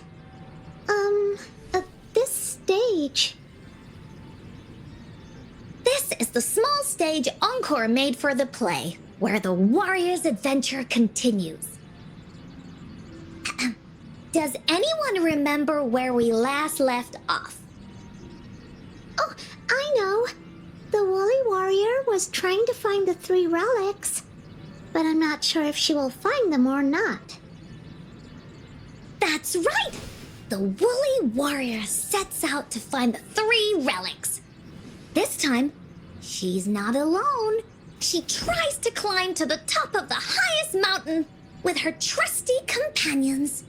At this stage. This is the small stage Encore made for the play, where the warrior's adventure continues. Does anyone remember where we last left off? Oh, I know. The Woolly Warrior was trying to find the 3 relics, but I'm not sure if she will find them or not. That's right! The Woolly Warrior sets out to find the 3 relics. This time, she's not alone. She tries to climb to the top of the highest mountain with her trusty companions.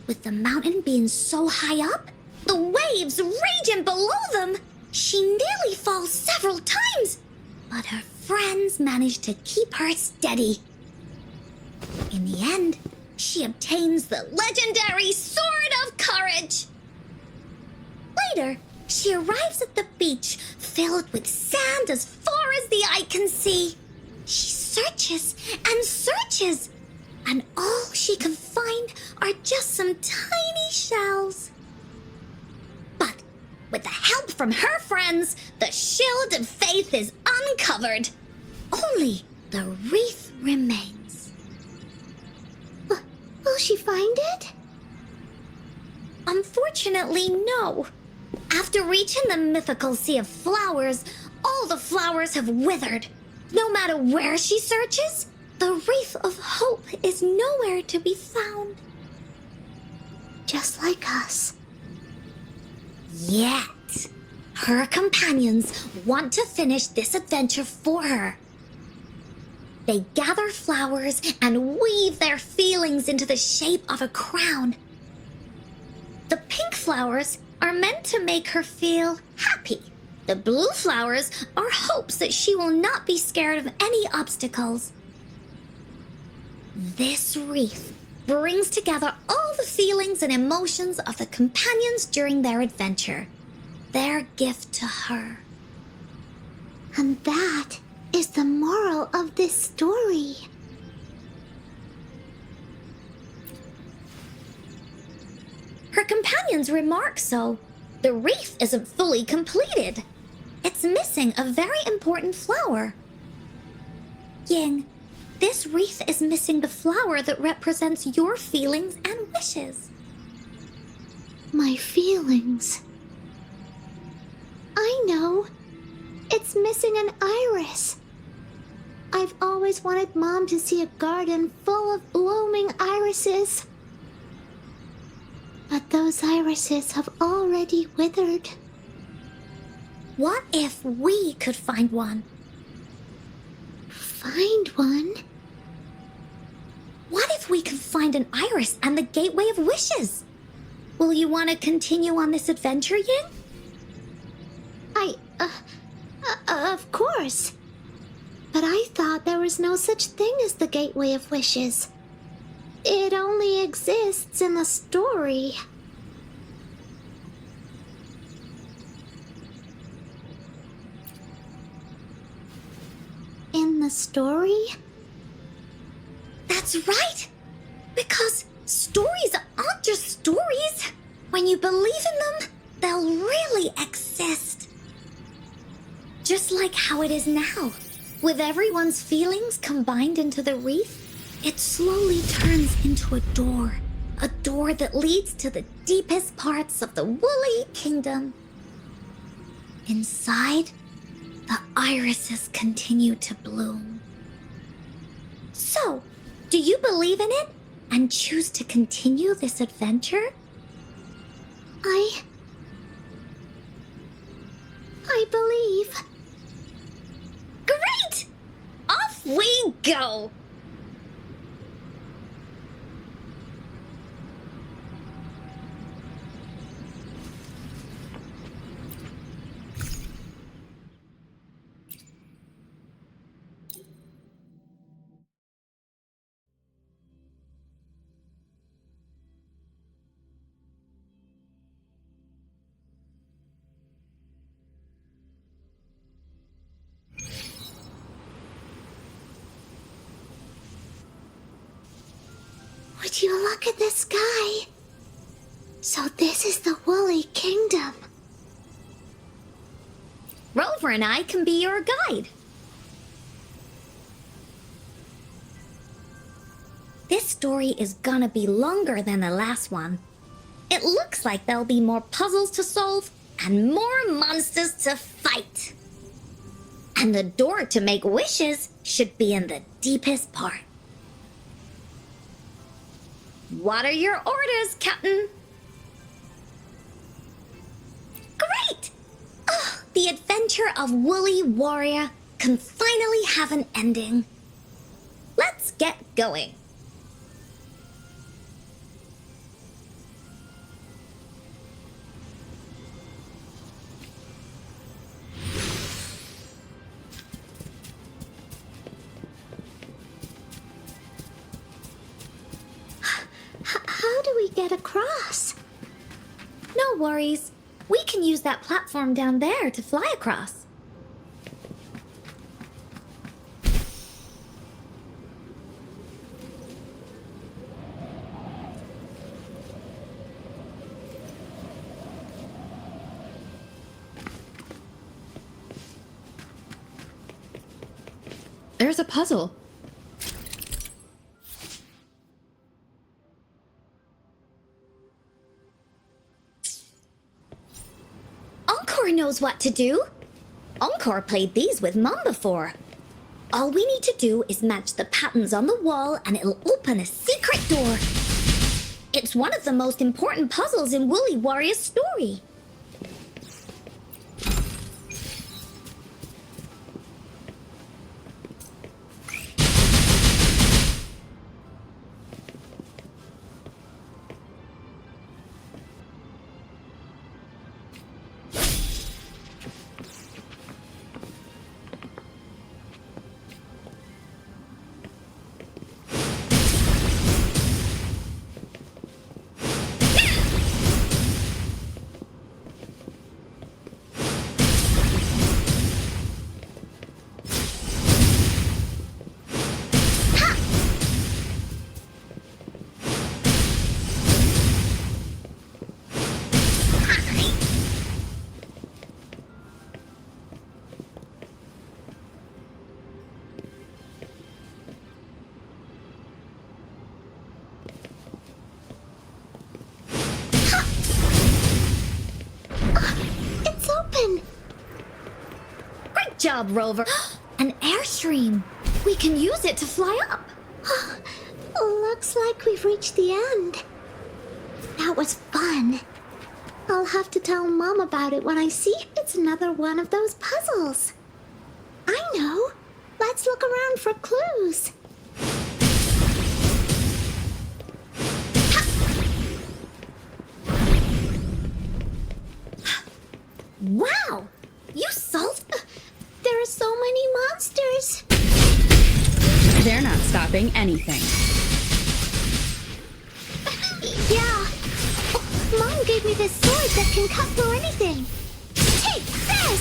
With the mountain being so high up, the waves raging below them, she nearly falls several times, but her friends manage to keep her steady. In the end, she obtains the legendary Sword of Courage. Later, she arrives at the beach filled with sand as far as the eye can see. She searches and searches, and all she can find are just some tiny shells. But with the help from her friends, the shield of faith is uncovered. Only the wreath remains. Will she find it? Unfortunately, no. After reaching the mythical Sea of Flowers, all the flowers have withered. No matter where she searches, the wreath of hope is nowhere to be found. Just like us. Yet, her companions want to finish this adventure for her. They gather flowers and weave their feelings into the shape of a crown. The pink flowers are meant to make her feel happy. The blue flowers are hopes that she will not be scared of any obstacles. This wreath brings together all the feelings and emotions of the companions during their adventure. Their gift to her. And that is the moral of this story. Her companions remark so. The wreath isn't fully completed. It's missing a very important flower. Ying, this wreath is missing the flower that represents your feelings and wishes. My feelings. I know. It's missing an iris. I've always wanted Mom to see a garden full of blooming irises. But those irises have already withered. What if we could find one? Find one? What if we could find an iris and the gateway of wishes? Will you want to continue on this adventure, Ying? Of course. But I thought there was no such thing as the gateway of wishes. It only exists in the story. In the story? That's right! Because stories aren't just stories. When you believe in them, they'll really exist. Just like how it is now. With everyone's feelings combined into the wreath, it slowly turns into a door. A door that leads to the deepest parts of the Woolly Kingdom. Inside, the irises continue to bloom. So, do you believe in it and choose to continue this adventure? I believe. Great! Off we go! Would you look at the sky? So this is the Woolly Kingdom. Rover and I can be your guide. This story is gonna be longer than the last one. It looks like there'll be more puzzles to solve and more monsters to fight. And the door to make wishes should be in the deepest part. What are your orders, Captain? Great! Oh, the adventure of Woolly Warrior can finally have an ending. Let's get going. How do we get across? No worries. We can use that platform down there to fly across. There's a puzzle. Encore knows what to do. Encore played these with Mom before. All we need to do is match the patterns on the wall and it'll open a secret door. It's one of the most important puzzles in Woolly Warrior's story. job, Rover. An airstream. We can use it to fly up. Looks like we've reached the end. That was fun. I'll have to tell Mom about it when I see it's another one of those puzzles. I know. Let's look around for clues. Wow! You solved... There are so many monsters. They're not stopping anything. Yeah. Oh, Mom gave me this sword that can cut through anything. Take this!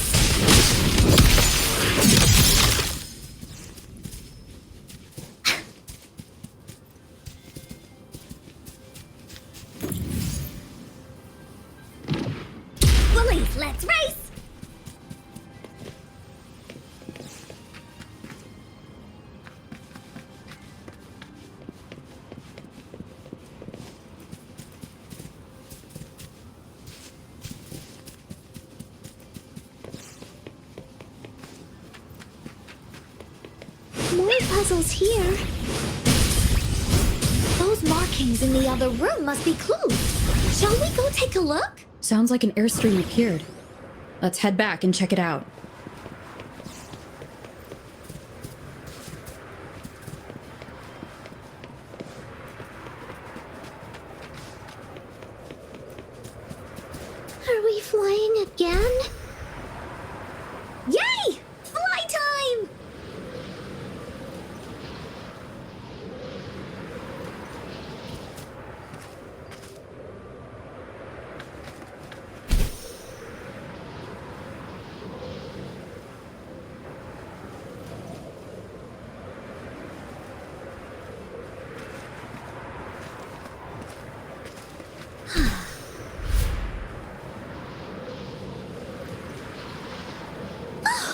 Bullies, let's race! More puzzles here. Those markings in the other room must be clues. Shall we go take a look? Sounds like an airstream appeared. Let's head back and check it out. Are we flying again? Yay! Fly time!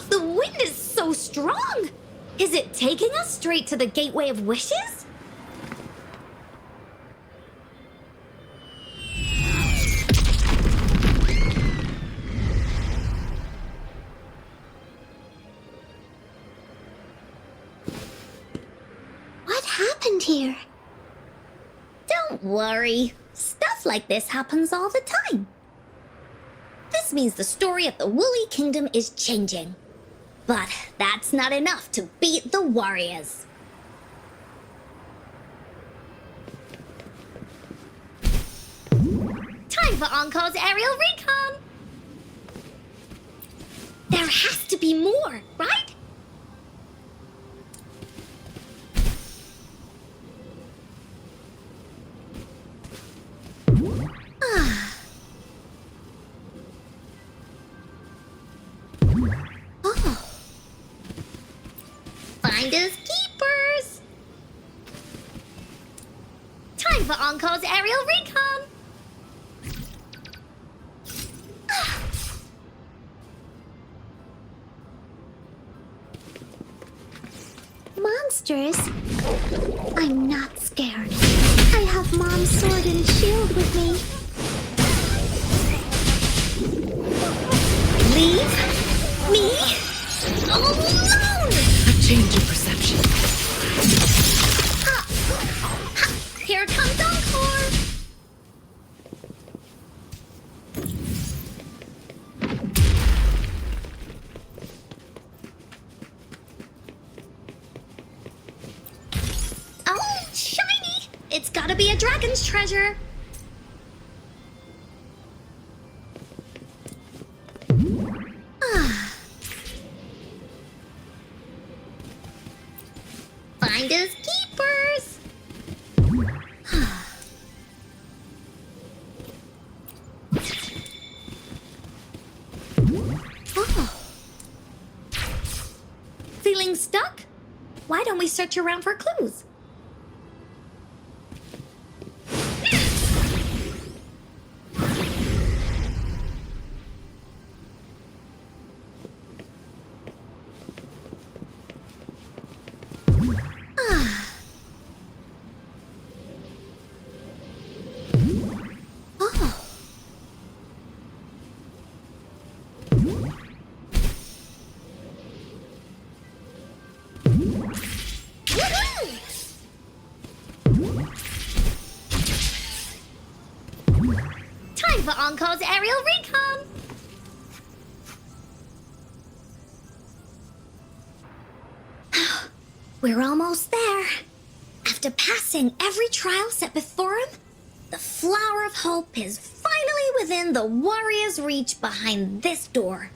The wind is so strong! Is it taking us straight to the Gateway of Wishes? What happened here? Don't worry. Stuff like this happens all the time. This means the story of the Woolly Kingdom is changing. But that's not enough to beat the warriors. Time for Encore's aerial recon! There has to be more, right? Oh. Finders keepers! Time for Encore's aerial recon! Monsters? I'm not scared. I have Mom's sword and shield with me. Leave me alone! A change of perception. Here comes Encore! Oh, shiny! It's gotta be a dragon's treasure. Finders keepers. Oh. Feeling stuck? Why don't we search around for clues? for Encore's aerial recon! We're almost there. After passing every trial set before him, the Flower of Hope is finally within the warrior's reach behind this door.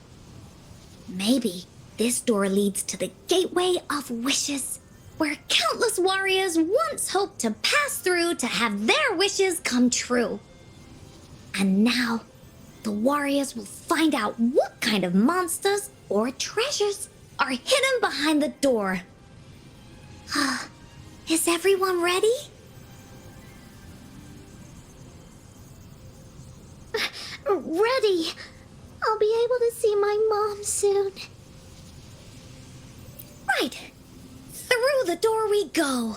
Maybe this door leads to the Gateway of Wishes, where countless warriors once hoped to pass through to have their wishes come true. And now, the warriors will find out what kind of monsters or treasures are hidden behind the door. Is everyone ready? Ready. I'll be able to see my mom soon. Right. Through the door we go.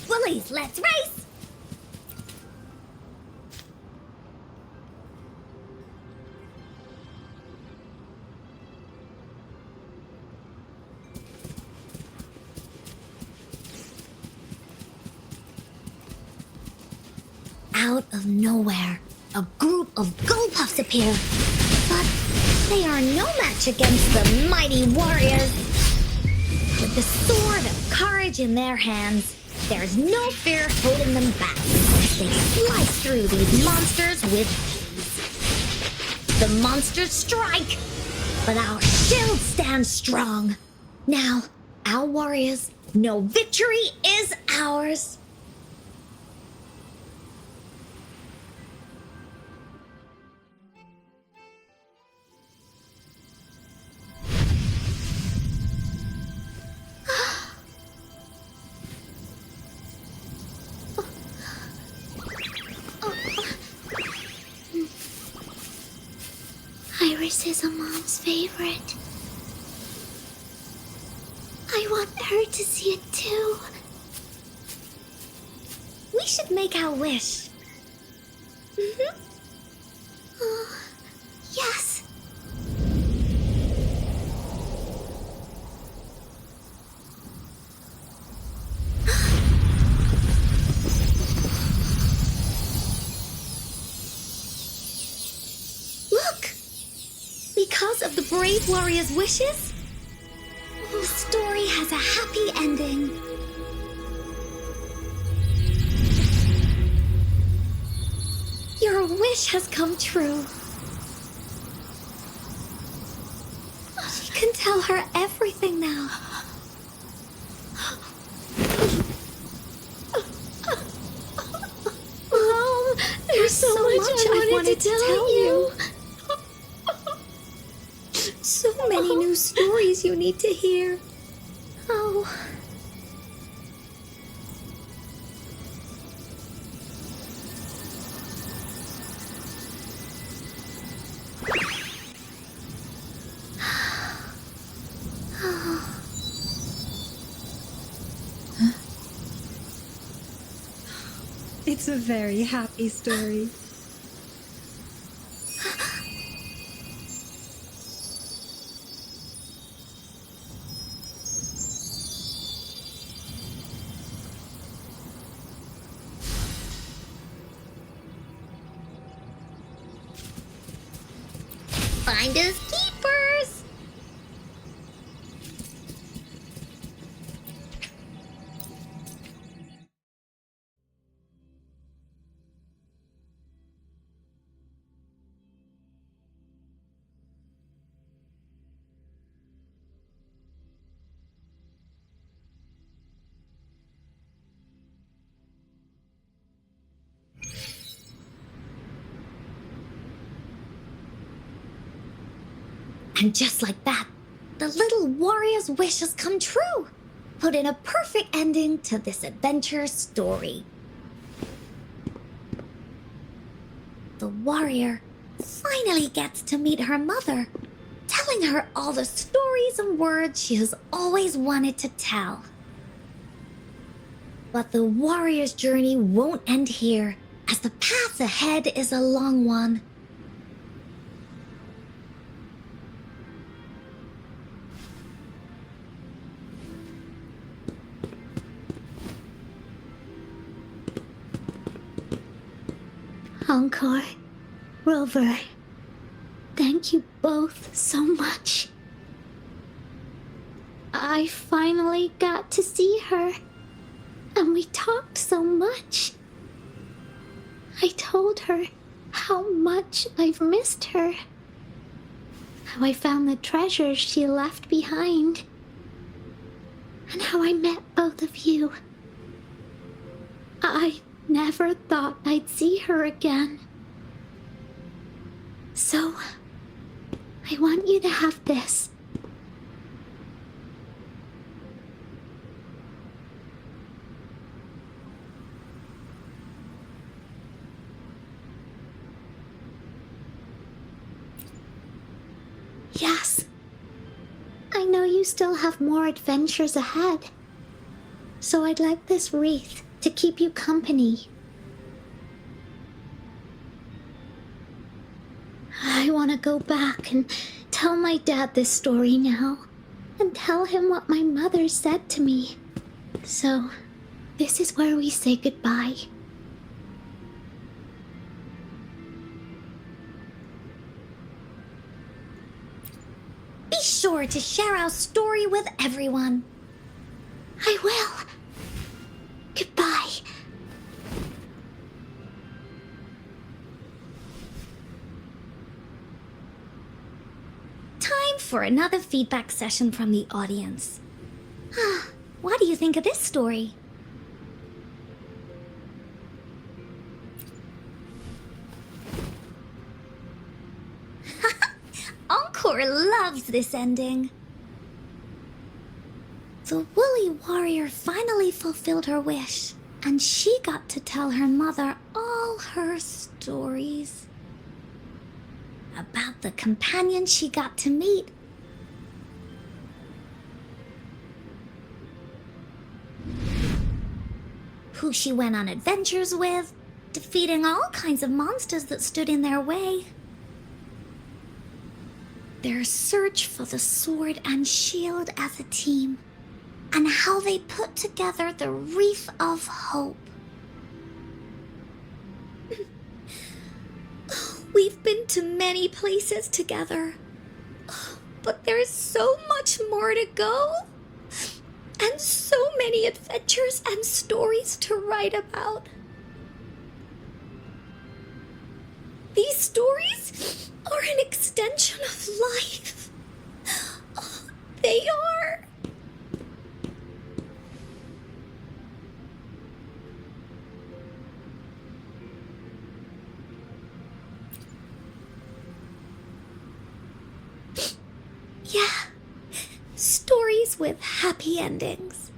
Woolies, let's race! Out of nowhere, a group of gold puffs appear. But they are no match against the mighty warriors. With the sword of courage in their hands, there's no fear holding them back as they slice through these monsters with ease. The monsters strike, but our shield stands strong. Now, our warriors know victory is ours. Iris is a mom's favorite. I want her to see it too. We should make our wish. Oh, yes. Look! Because of the brave warrior's wishes, the story has a happy ending. Your wish has come true. We can tell her everything now. Mom, there's so much I wanted to tell you. So many new stories you need to hear. Oh. It's a very happy story. Finders keepers. And just like that, the little warrior's wish has come true, put in a perfect ending to this adventure story. The warrior finally gets to meet her mother, telling her all the stories and words she has always wanted to tell. But the warrior's journey won't end here, as the path ahead is a long one. Encore, Rover, thank you both so much. I finally got to see her, and we talked so much. I told her how much I've missed her, how I found the treasures she left behind, and how I met both of you. I never thought I'd see her again. So, I want you to have this. Yes. I know you still have more adventures ahead. So I'd like this wreath to keep you company. I want to go back and tell my dad this story now, and tell him what my mother said to me. So, this is where we say goodbye. Be sure to share our story with everyone. I will. Goodbye. Time for another feedback session from the audience. What do you think of this story? Encore loves this ending. The woolly warrior finally fulfilled her wish, and she got to tell her mother all her stories about the companion she got to meet. Who she went on adventures with, defeating all kinds of monsters that stood in their way. Their search for the sword and shield as a team, and how they put together the Wreath of Hope. We've been to many places together, but there's so much more to go, and so many adventures and stories to write about. These stories are an extension of life. They are. Yeah, stories with happy endings.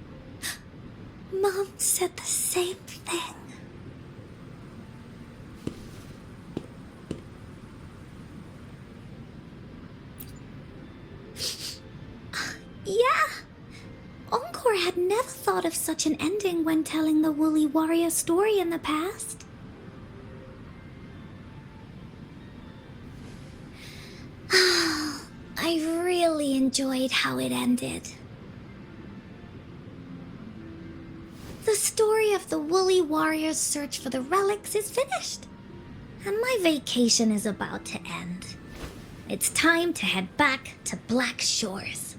Mom said the same thing. Yeah, Encore had never thought of such an ending when telling the Woolly Warrior story in the past. I really enjoyed how it ended. The story of the Woolly Warrior's search for the relics is finished, and my vacation is about to end. It's time to head back to Black Shores.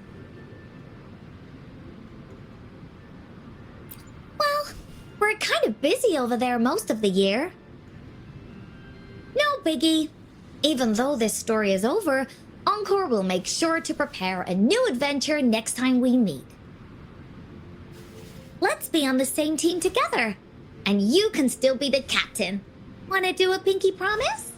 Well, we're kind of busy over there most of the year. No biggie. Even though this story is over, Encore will make sure to prepare a new adventure next time we meet. Let's be on the same team together, and you can still be the captain. Wanna do a pinky promise?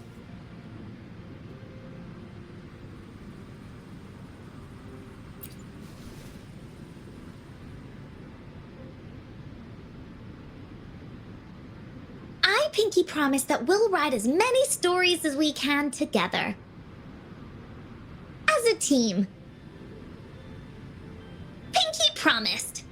I pinky promise that we'll write as many stories as we can together. As a team. Pinky promised.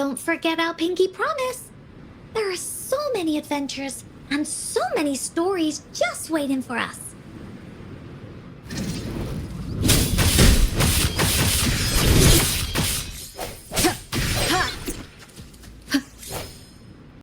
don't forget our pinky promise. There are so many adventures and so many stories just waiting for us.